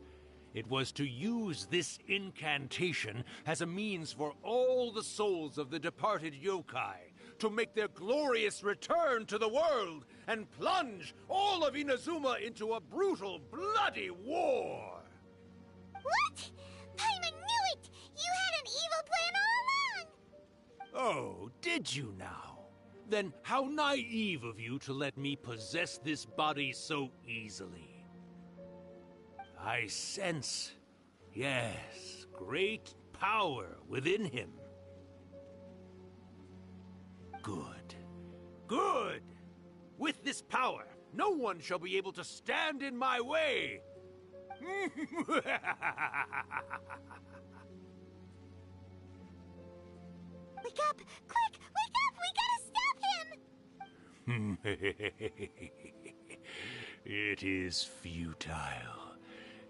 It was to use this incantation as a means for all the souls of the departed yokai to make their glorious return to the world and plunge all of Inazuma into a brutal, bloody war! What? Paimon knew it! You had an evil plan all along! Oh, did you now? Then how naive of you to let me possess this body so easily. I sense, yes, great power within him. Good. Good! With this power, no one shall be able to stand in my way! Wake up! Quick! Wake up! We gotta stop him! It is futile.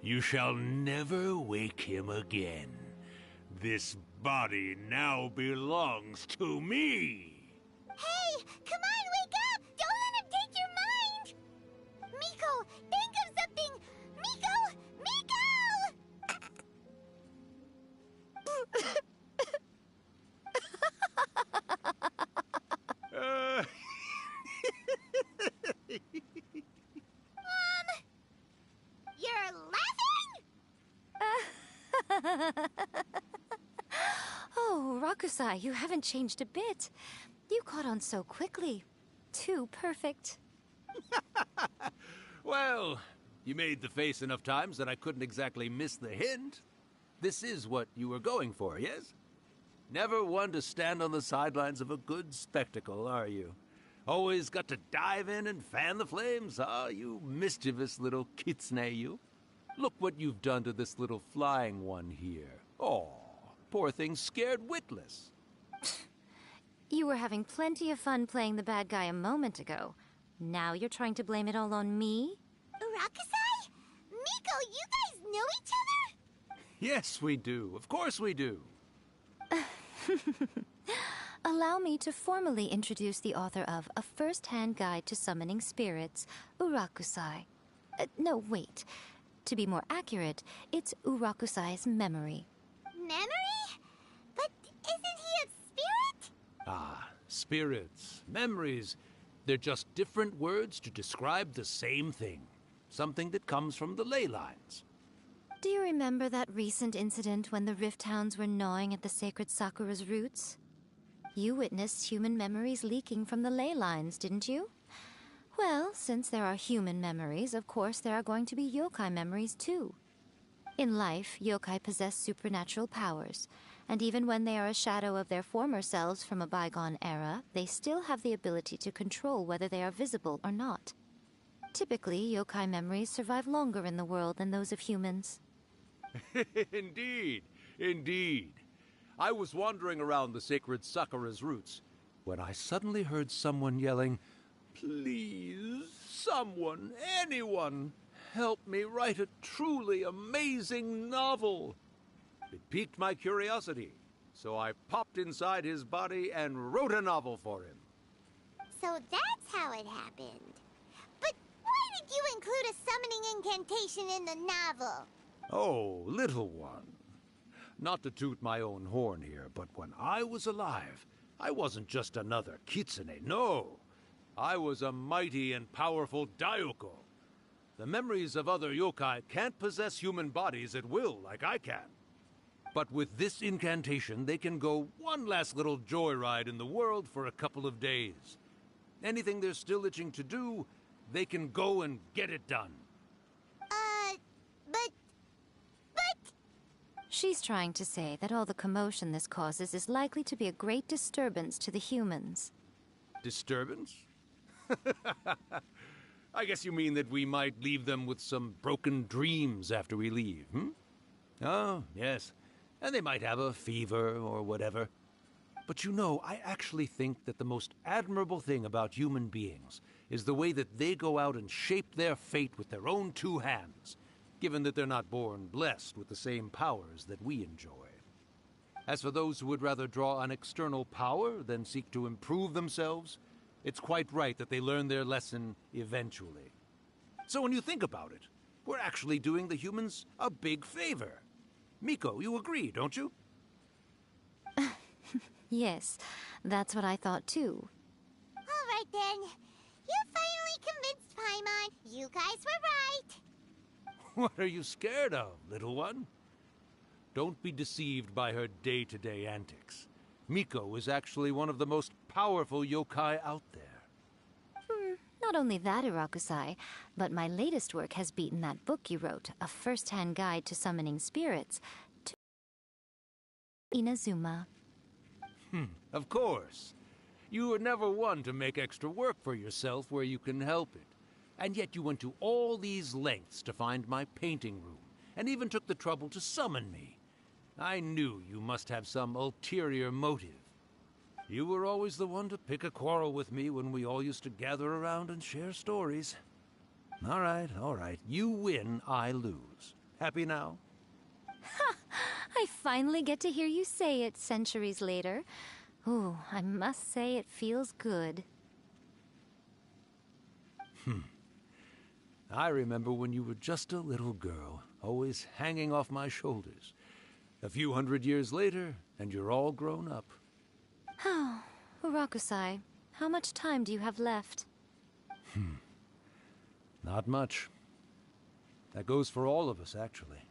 You shall never wake him again. This body now belongs to me! Hey! Come on, wake up! Don't let him take your mind! Miko, think of something! Miko! You're laughing? Oh, Urakusai, you haven't changed a bit. You caught on so quickly. Too perfect. Well, you made the face enough times that I couldn't exactly miss the hint. This is what you were going for, yes? Never one to stand on the sidelines of a good spectacle, are you? Always got to dive in and fan the flames, huh? You mischievous little kitsune, you. Look what you've done to this little flying one here. Oh, poor thing scared witless. You were having plenty of fun playing the bad guy a moment ago. Now you're trying to blame it all on me? Urakusai? Miko, you guys know each other? Yes, we do. Of course we do. Allow me to formally introduce the author of A First-Hand Guide to Summoning Spirits, Urakusai. No, wait. To be more accurate, it's Urakusai's memory. Memory? But isn't he a spirit? Ah, spirits, memories. They're just different words to describe the same thing. Something that comes from the ley lines. Do you remember that recent incident when the Rift Hounds were gnawing at the sacred Sakura's roots? You witnessed human memories leaking from the ley lines, didn't you? Well, since there are human memories, of course there are going to be yokai memories too. In life, yokai possess supernatural powers, and even when they are a shadow of their former selves from a bygone era, they still have the ability to control whether they are visible or not. Typically, yokai memories survive longer in the world than those of humans. Indeed, indeed. I was wandering around the sacred Sakura's roots when I suddenly heard someone yelling, "Please, someone, anyone, help me write a truly amazing novel." It piqued my curiosity, so I popped inside his body and wrote a novel for him. So that's how it happened. But why did you include a summoning incantation in the novel? Oh, little one. Not to toot my own horn here, but when I was alive, I wasn't just another kitsune, no. I was a mighty and powerful Daiuko. The memories of other yokai can't possess human bodies at will like I can. But with this incantation, they can go one last little joyride in the world for a couple of days. Anything they're still itching to do, they can go and get it done. But... She's trying to say that all the commotion this causes is likely to be a great disturbance to the humans. Disturbance? I guess you mean that we might leave them with some broken dreams after we leave, hmm? Oh, yes. And they might have a fever or whatever. But you know, I actually think that the most admirable thing about human beings is the way that they go out and shape their fate with their own two hands, given that they're not born blessed with the same powers that we enjoy. As for those who would rather draw on external power than seek to improve themselves, it's quite right that they learn their lesson eventually. So when you think about it, we're actually doing the humans a big favor. Miko, you agree, don't you? Yes, that's what I thought too. All right then. You finally convinced Paimon. You guys were right. What are you scared of, little one? Don't be deceived by her day-to-day antics. Miko is actually one of the most powerful yokai out there. Not only that, Urakusai, but my latest work has beaten that book you wrote, A First-Hand Guide to Summoning Spirits, to Inazuma. Of course. You were never one to make extra work for yourself where you can help it. And yet you went to all these lengths to find my painting room, and even took the trouble to summon me. I knew you must have some ulterior motive. You were always the one to pick a quarrel with me when we all used to gather around and share stories. All right. You win, I lose. Happy now? Ha! I finally get to hear you say it centuries later. Ooh, I must say it feels good. I remember when you were just a little girl, always hanging off my shoulders. A few hundred years later, and you're all grown up. Oh, Urakusai, how much time do you have left? Not much. That goes for all of us, actually.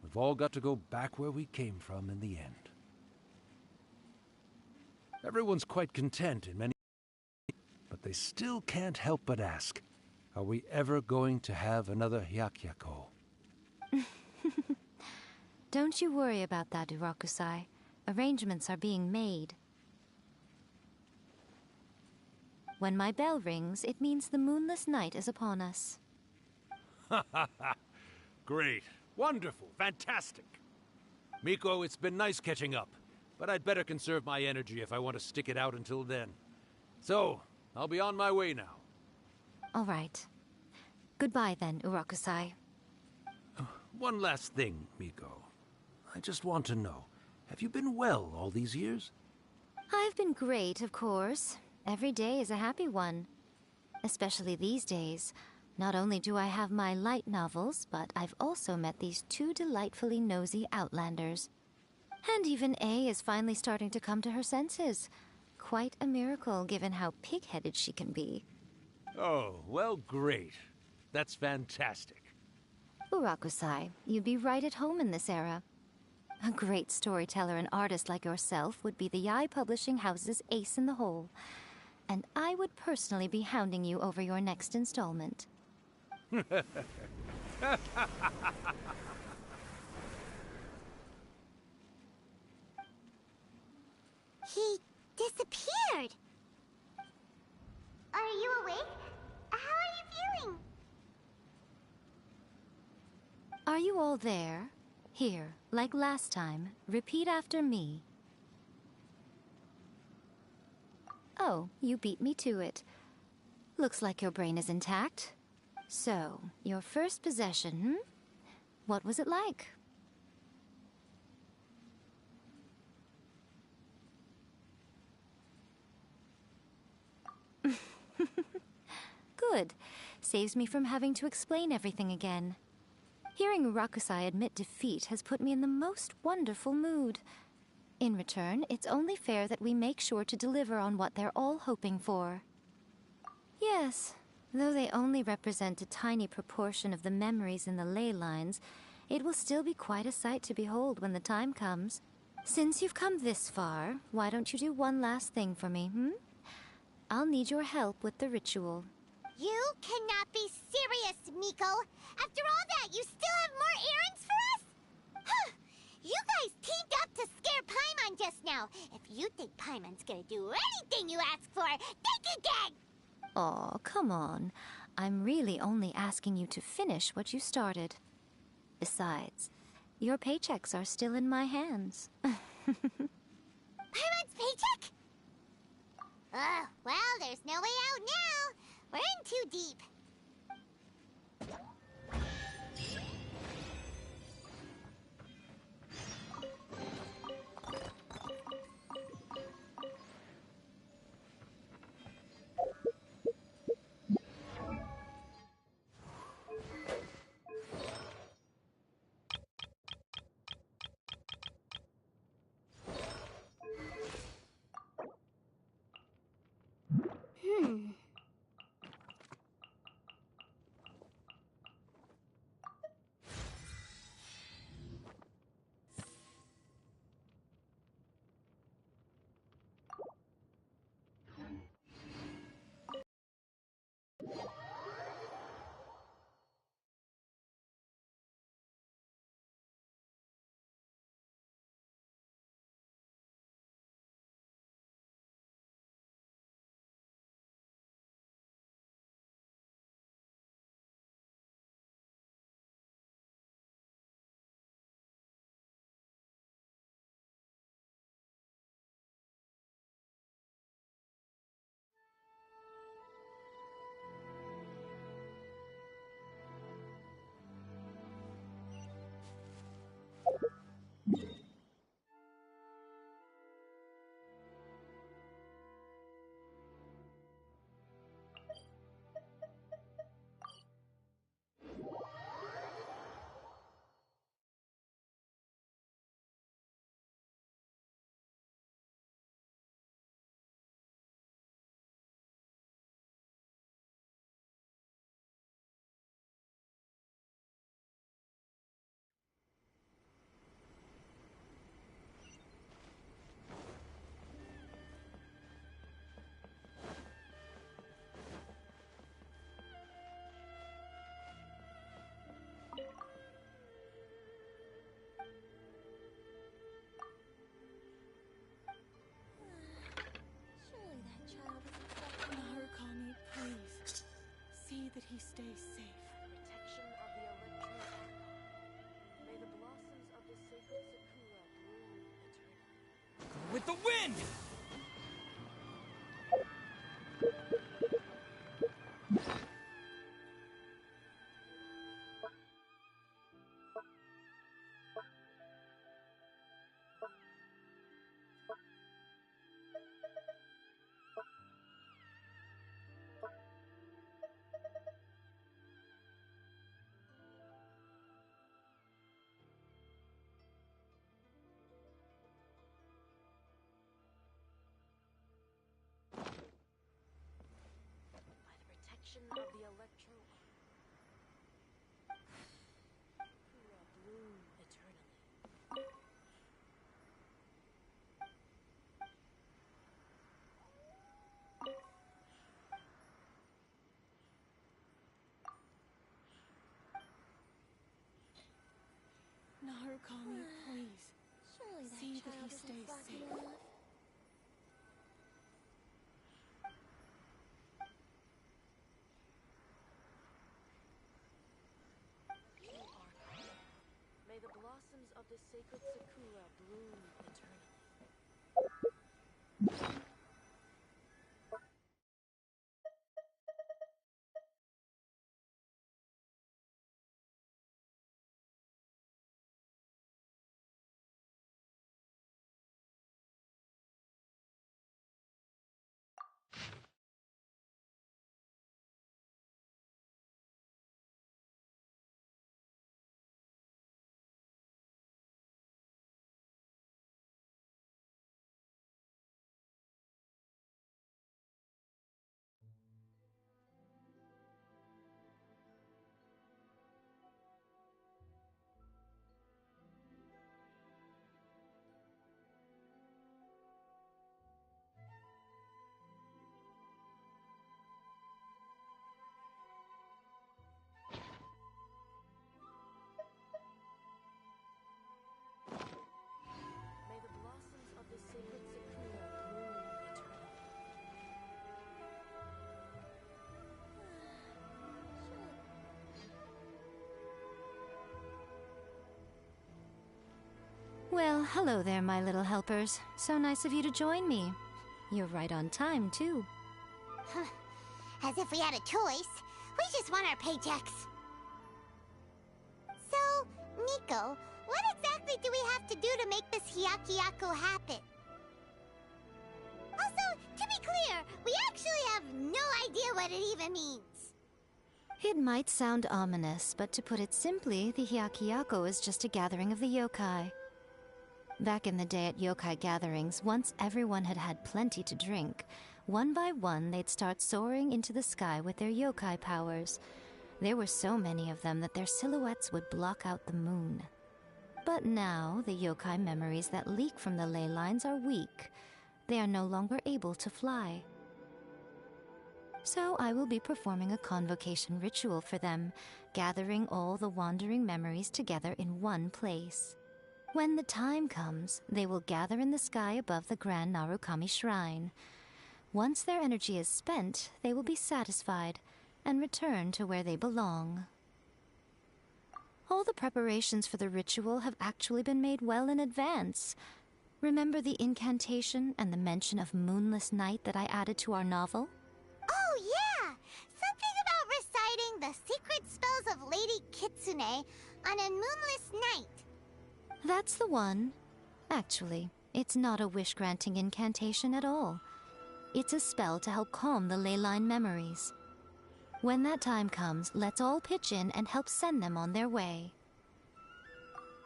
We've all got to go back where we came from in the end. Everyone's quite content in many... But they still can't help but ask, are we ever going to have another Hyakyako? Don't you worry about that, Urakusai. Arrangements are being made. When my bell rings, it means the moonless night is upon us. Ha ha ha! Great. Wonderful. Fantastic. Miko, it's been nice catching up, but I'd better conserve my energy if I want to stick it out until then. So, I'll be on my way now. All right. Goodbye then, Urakusai. One last thing, Miko. I just want to know, have you been well all these years? I've been great, of course. Every day is a happy one. Especially these days. Not only do I have my light novels, but I've also met these two delightfully nosy outlanders. And even A is finally starting to come to her senses. Quite a miracle, given how pig-headed she can be. Oh, well, great. That's fantastic. Urakusai, you'd be right at home in this era. A great storyteller and artist like yourself would be the Yae Publishing House's ace in the hole. And I would personally be hounding you over your next installment. He disappeared. Are you awake? How are you feeling? Are you all there? Here, like last time, repeat after me. Oh, you beat me to it. Looks like your brain is intact. So, your first possession, What was it like? Good. Saves me from having to explain everything again. Hearing Urakusai admit defeat has put me in the most wonderful mood. In return, it's only fair that we make sure to deliver on what they're all hoping for. Yes, though they only represent a tiny proportion of the memories in the ley lines, it will still be quite a sight to behold when the time comes. Since you've come this far, why don't you do one last thing for me, I'll need your help with the ritual. You cannot be serious, Miko! After all that, you still have more errands for us? Huh! You guys teamed up to scare Paimon just now. If you think Paimon's gonna do anything you ask for, think again! Aw, come on. I'm really only asking you to finish what you started. Besides, your paychecks are still in my hands. Paimon's paycheck? Well, there's no way out now. We're in too deep. with the wind! Of the electro bloom eternally. Narukami, please. Surely that See that child he isn't stays fluffy safe. enough. May the blossoms of the sacred sakura bloom eternally. May the blossoms of the sacred sakura bloom eternally. Well, hello there, my little helpers. So nice of you to join me. You're right on time, too. As if we had a choice. We just want our paychecks. So, Nico, what exactly do we have to do to make this Hyakuyaku happen? Also, to be clear, we actually have no idea what it even means. It might sound ominous, but to put it simply, the Hyakuyaku is just a gathering of the yokai. Back in the day at yokai gatherings, once everyone had had plenty to drink, one by one they'd start soaring into the sky with their yokai powers. There were so many of them that their silhouettes would block out the moon. But now, the yokai memories that leak from the ley lines are weak. They are no longer able to fly. So I will be performing a convocation ritual for them, gathering all the wandering memories together in one place. When the time comes, they will gather in the sky above the Grand Narukami Shrine. Once their energy is spent, they will be satisfied and return to where they belong. All the preparations for the ritual have actually been made well in advance. Remember the incantation and the mention of moonless night that I added to our novel? Oh, yeah! Something about reciting the secret spells of Lady Kitsune on a moonless night. That's the one. Actually, it's not a wish-granting incantation at all. It's a spell to help calm the ley line memories. When that time comes, let's all pitch in and help send them on their way.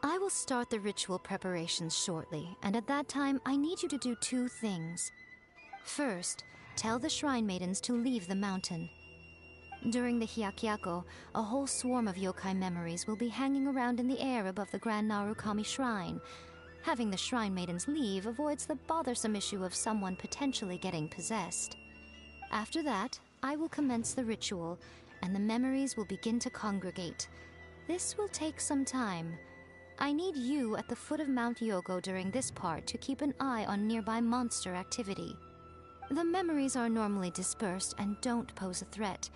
I will start the ritual preparations shortly, and at that time, I need you to do two things. First, tell the Shrine Maidens to leave the mountain. During the Hyakuyaku, a whole swarm of yokai memories will be hanging around in the air above the Grand Narukami Shrine. Having the Shrine Maidens leave avoids the bothersome issue of someone potentially getting possessed. After that, I will commence the ritual, and the memories will begin to congregate. This will take some time. I need you at the foot of Mount Yogo during this part to keep an eye on nearby monster activity. The memories are normally dispersed and don't pose a threat,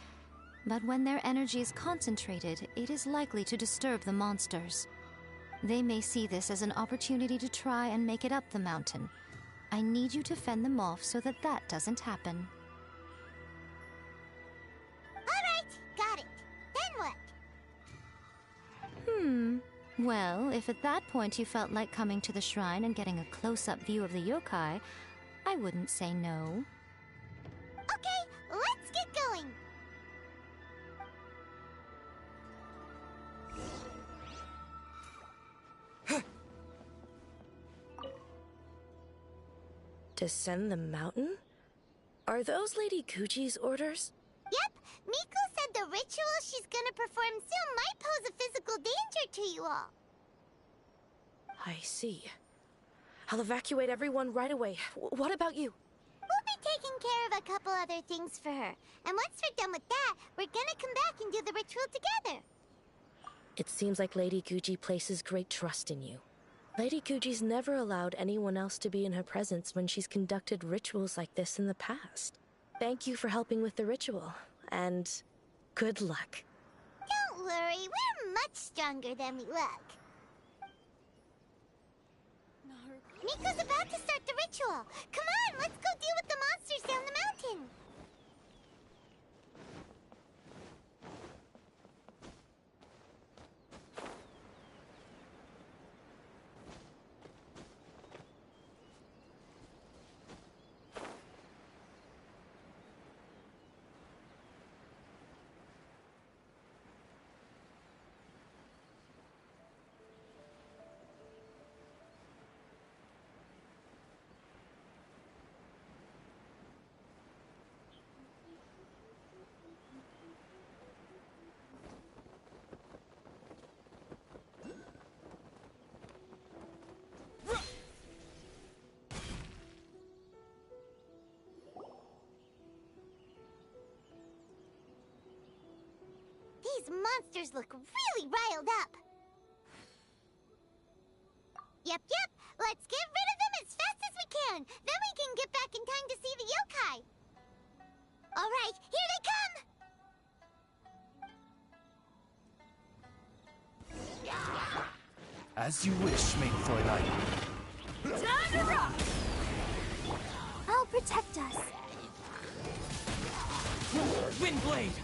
but when their energy is concentrated, it is likely to disturb the monsters. They may see this as an opportunity to try and make it up the mountain. I need you to fend them off so that that doesn't happen. Alright, got it. Then what? Well, if at that point you felt like coming to the shrine and getting a close-up view of the yokai, I wouldn't say no. Okay, let's get going. Descend the mountain? Are those Lady Kuji's orders? Yep, Miku said the ritual she's gonna perform soon might pose a physical danger to you all. I see. I'll evacuate everyone right away. What about you? We'll be taking care of a couple other things for her. And once we're done with that, we're gonna come back and do the ritual together. It seems like Lady Kuji places great trust in you. Lady Kuji's never allowed anyone else to be in her presence when she's conducted rituals like this in the past. Thank you for helping with the ritual, and good luck. Don't worry, we're much stronger than we look. Miko's about to start the ritual. Come on, let's go deal with the monsters down the mountain. These monsters look really riled up. Yep. Let's get rid of them as fast as we can. Then we can get back in time to see the yokai. All right, here they come. As you wish, main Fräulein. Time to rock! I'll protect us. Windblade!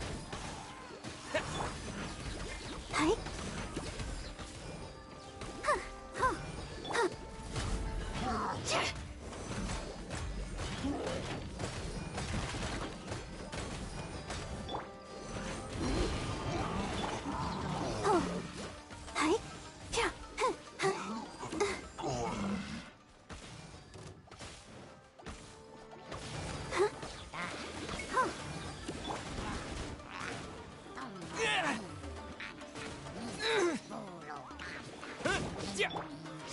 Hi.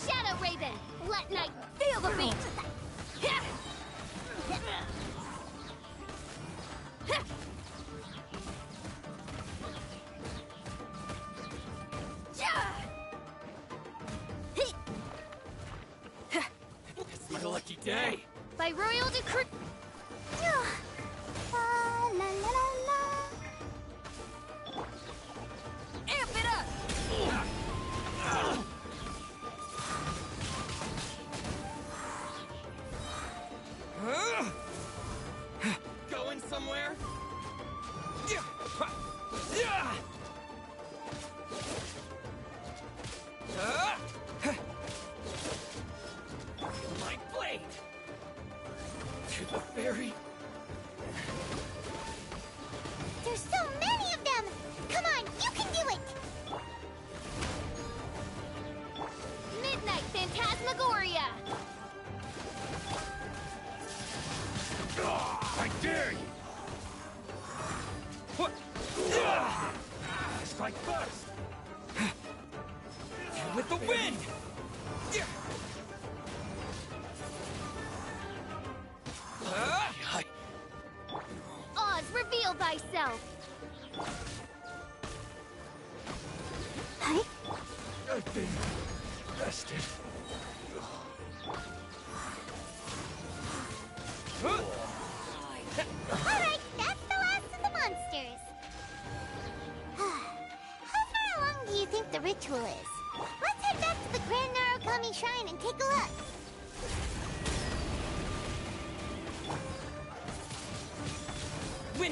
Shadow Raven, let night feel the beat. It's my lucky day. By royal decree. La la la la. Amp it up. Going somewhere? My blade! To the fairy! There's so many of them! Come on, you can do it! Midnight Phantasmagoria. I dare you! What? Strike first! With the wind! Oz, reveal thyself. Hi. I've been bested. Alright, that's the last of the monsters. How far along do you think the ritual is? Let's head back to the Grand Narukami Shrine and take a look.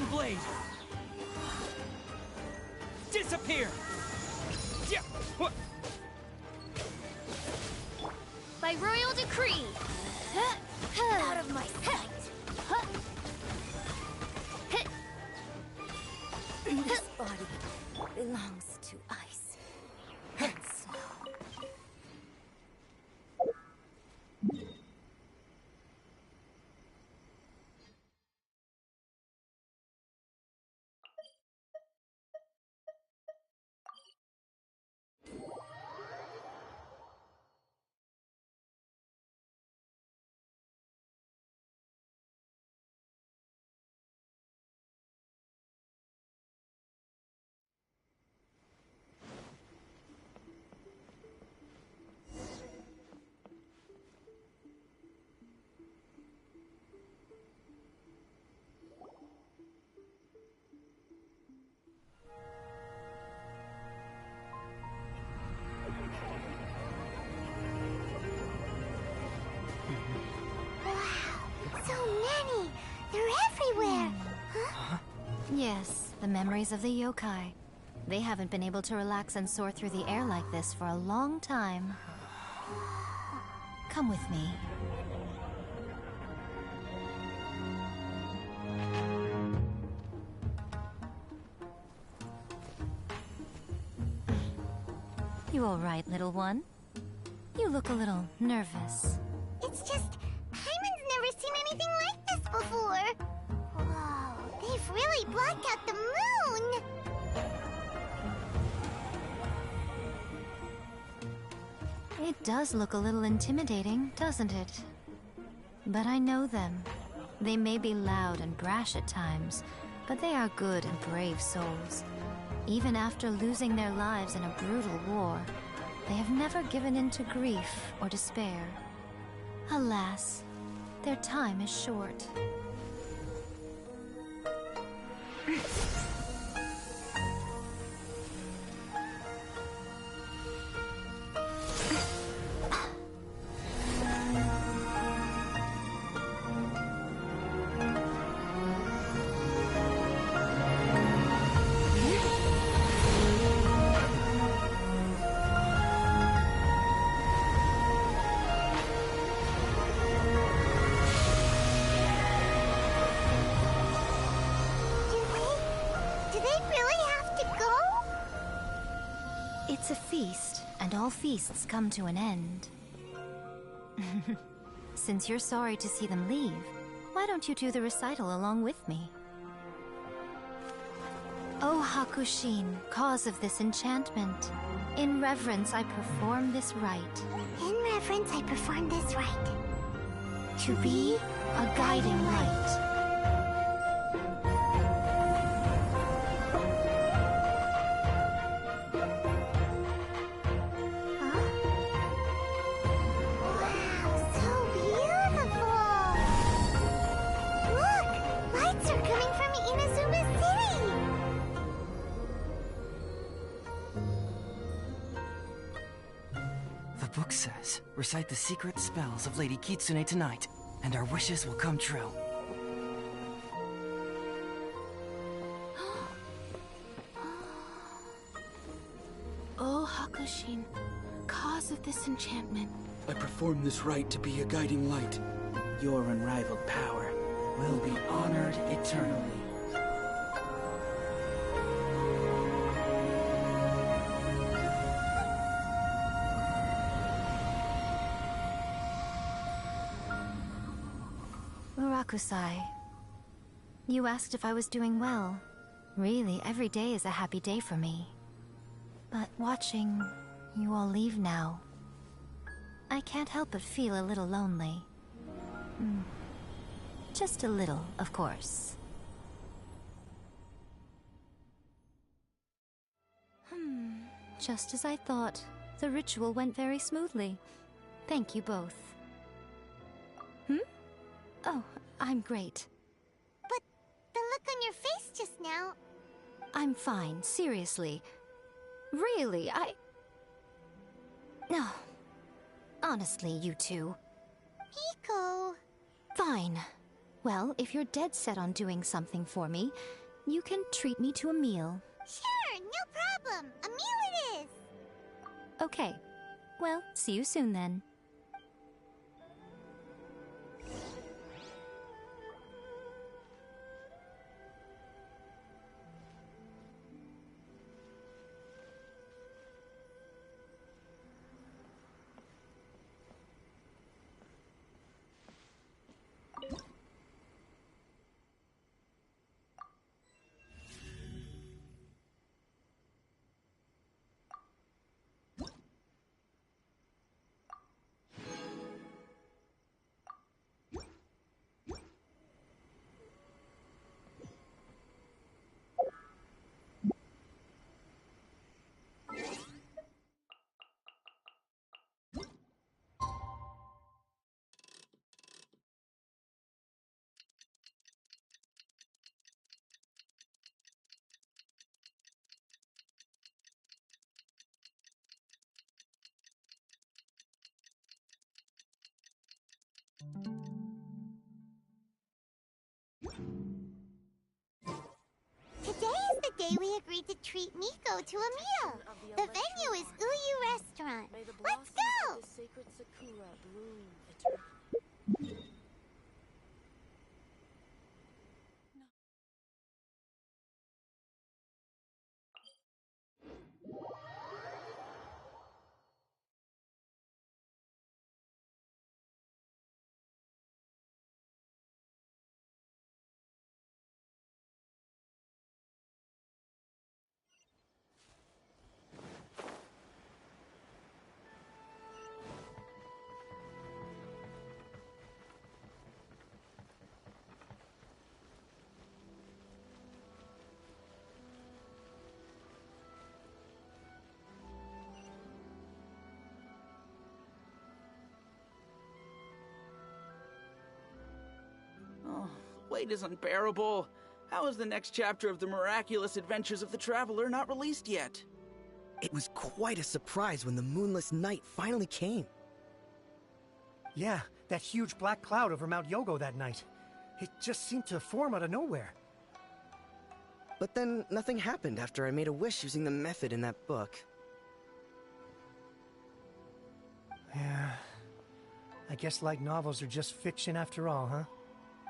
blade! Disappear! Yeah. What? By royal decree! Out of my sight! This body belongs to ice and snow. So many! They're everywhere! Huh? Yes, the memories of the yokai. They haven't been able to relax and soar through the air like this for a long time. Come with me. You all right, little one? You look a little nervous. It's just, Hyman's never seen anything like this before. Whoa, they've really blocked out the moon! It does look a little intimidating, doesn't it? But I know them. They may be loud and brash at times, but they are good and brave souls. Even after losing their lives in a brutal war, they have never given in to grief or despair. Alas, their time is short. Do they really have to go? It's a feast, and all feasts come to an end. Since you're sorry to see them leave, why don't you do the recital along with me? O Hakushin, cause of this enchantment, in reverence I perform this rite. In reverence, I perform this rite. To be a guiding light. The book says, recite the secret spells of Lady Kitsune tonight, and our wishes will come true. O Hakushin, cause of this enchantment. I perform this rite to be a guiding light. Your unrivaled power will be honored eternally. Murakusai, you asked if I was doing well. Really, every day is a happy day for me. But watching you all leave now, I can't help but feel a little lonely. Just a little, of course. Just as I thought. The ritual went very smoothly. Thank you both. Oh, I'm great. But the look on your face just now... I'm fine, seriously. Really, No. Honestly, you two. Hiko... Fine. Well, if you're dead set on doing something for me, you can treat me to a meal. Sure, no problem. A meal it is. Okay. Well, see you soon then. Today is the day we agreed to treat Miko to a meal. The venue is Uyu Restaurant. Let's go! Sacred Sakura bloom eternally. Wait is unbearable. How is the next chapter of the miraculous adventures of the Traveler not released yet? It was quite a surprise when the moonless night finally came. Yeah, that huge black cloud over Mount Yogo that night. It just seemed to form out of nowhere. But then nothing happened after I made a wish using the method in that book. Yeah. I guess light novels are just fiction after all, huh?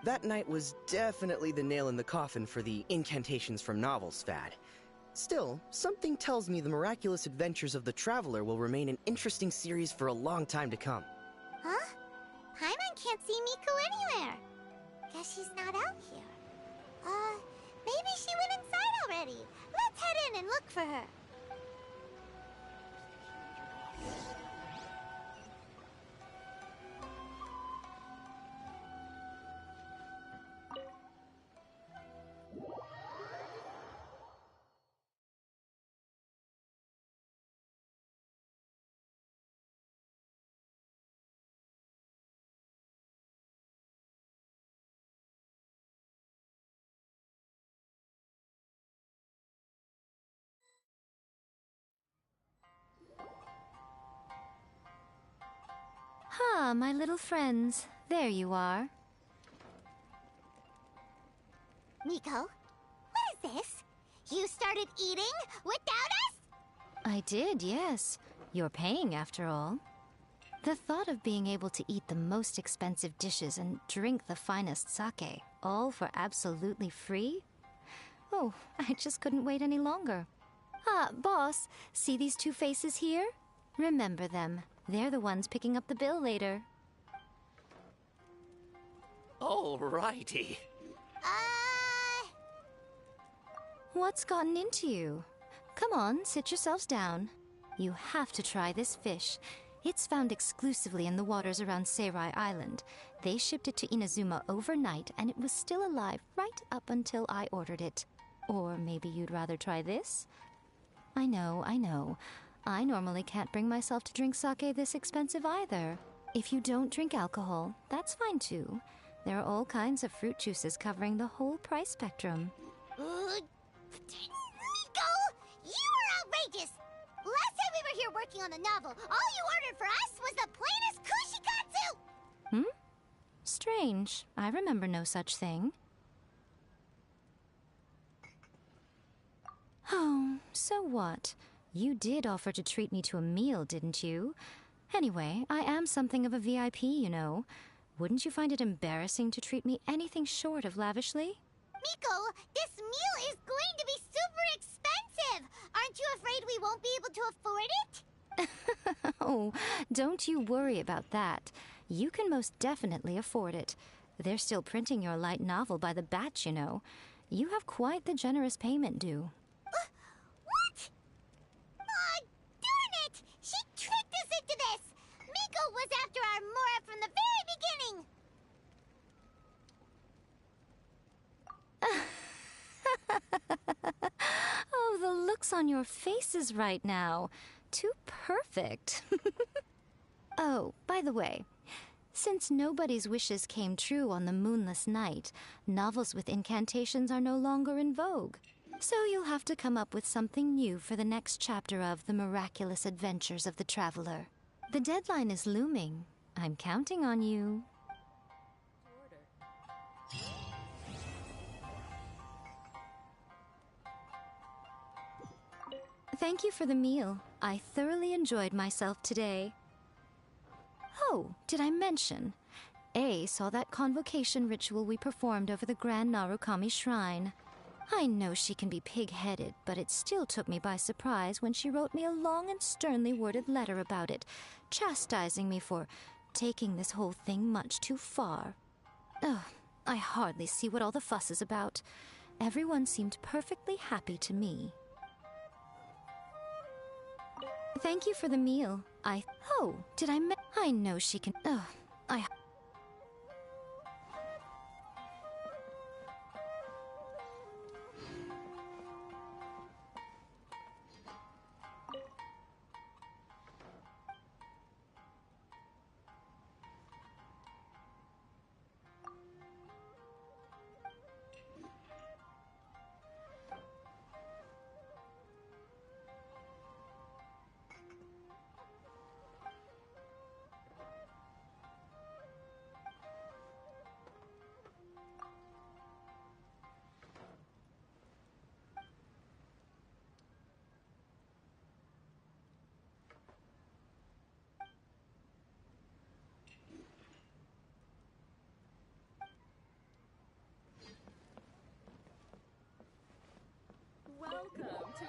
That night was definitely the nail in the coffin for the incantations from novels fad. Still, something tells me the miraculous adventures of the Traveler will remain an interesting series for a long time to come. Huh? Paimon can't see Miko anywhere. Guess she's not out here. Maybe she went inside already. Let's head in and look for her. Ah, my little friends. There you are. Miko, what is this? You started eating without us? I did, yes. You're paying after all. The thought of being able to eat the most expensive dishes and drink the finest sake, all for absolutely free? Oh, I just couldn't wait any longer. Ah, boss, see these two faces here? Remember them. They're the ones picking up the bill later. Alrighty. What's gotten into you? Come on, sit yourselves down. You have to try this fish. It's found exclusively in the waters around Seirai Island. They shipped it to Inazuma overnight, and it was still alive right up until I ordered it. Or maybe you'd rather try this? I know, I know. I normally can't bring myself to drink sake this expensive either. If you don't drink alcohol, that's fine too. There are all kinds of fruit juices covering the whole price spectrum. Miko! You are outrageous! Last time we were here working on the novel, all you ordered for us was the plainest kushikatsu! Strange. I remember no such thing. Oh, so what? You did offer to treat me to a meal, didn't you? Anyway, I am something of a VIP, you know. Wouldn't you find it embarrassing to treat me anything short of lavishly? Miko, this meal is going to be super expensive! Aren't you afraid we won't be able to afford it? Oh, don't you worry about that. You can most definitely afford it. They're still printing your light novel by the batch, you know. You have quite the generous payment due. What? Aw, darn it! She tricked us into this! Miko was after our Mora from the very beginning! Oh, the looks on your faces right now. Too perfect. Oh, by the way, since nobody's wishes came true on the moonless night, novels with incantations are no longer in vogue. So you'll have to come up with something new for the next chapter of The Miraculous Adventures of the Traveler. The deadline is looming. I'm counting on you. Thank you for the meal. I thoroughly enjoyed myself today. Oh, did I mention? A saw that convocation ritual we performed over the Grand Narukami Shrine. I know she can be pig-headed, but it still took me by surprise when she wrote me a long and sternly worded letter about it, chastising me for taking this whole thing much too far. Ugh, I hardly see what all the fuss is about. Everyone seemed perfectly happy to me. Thank you for the meal. Oh, did I know she can... Oh, Welcome to...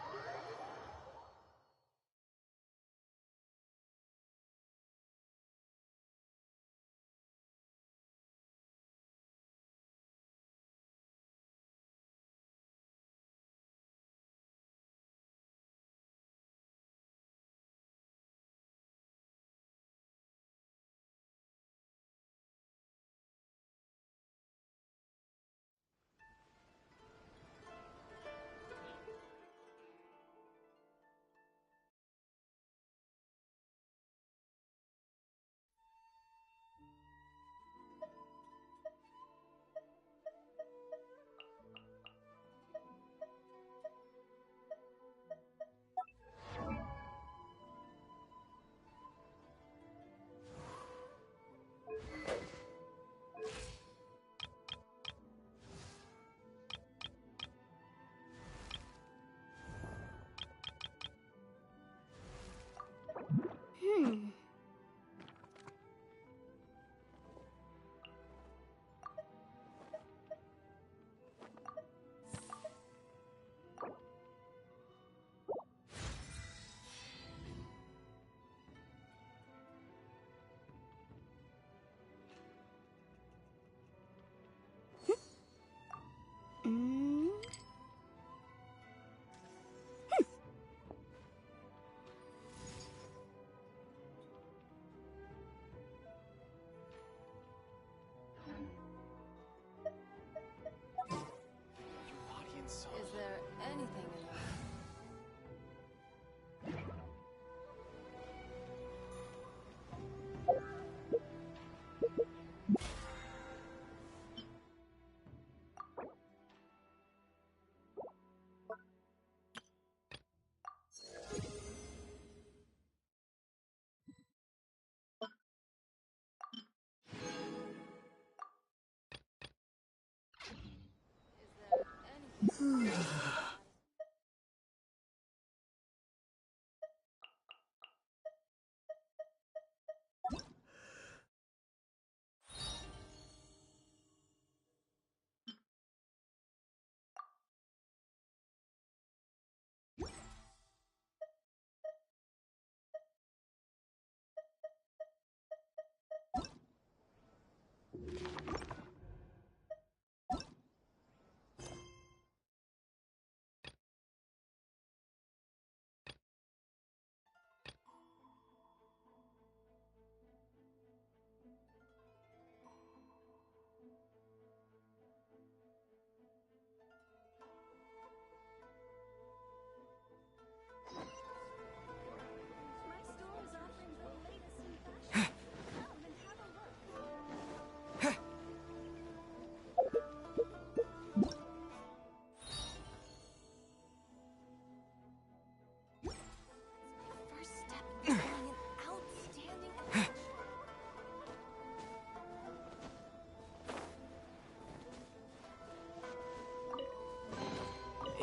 Is there anything in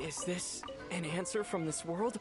Is this an answer from this world?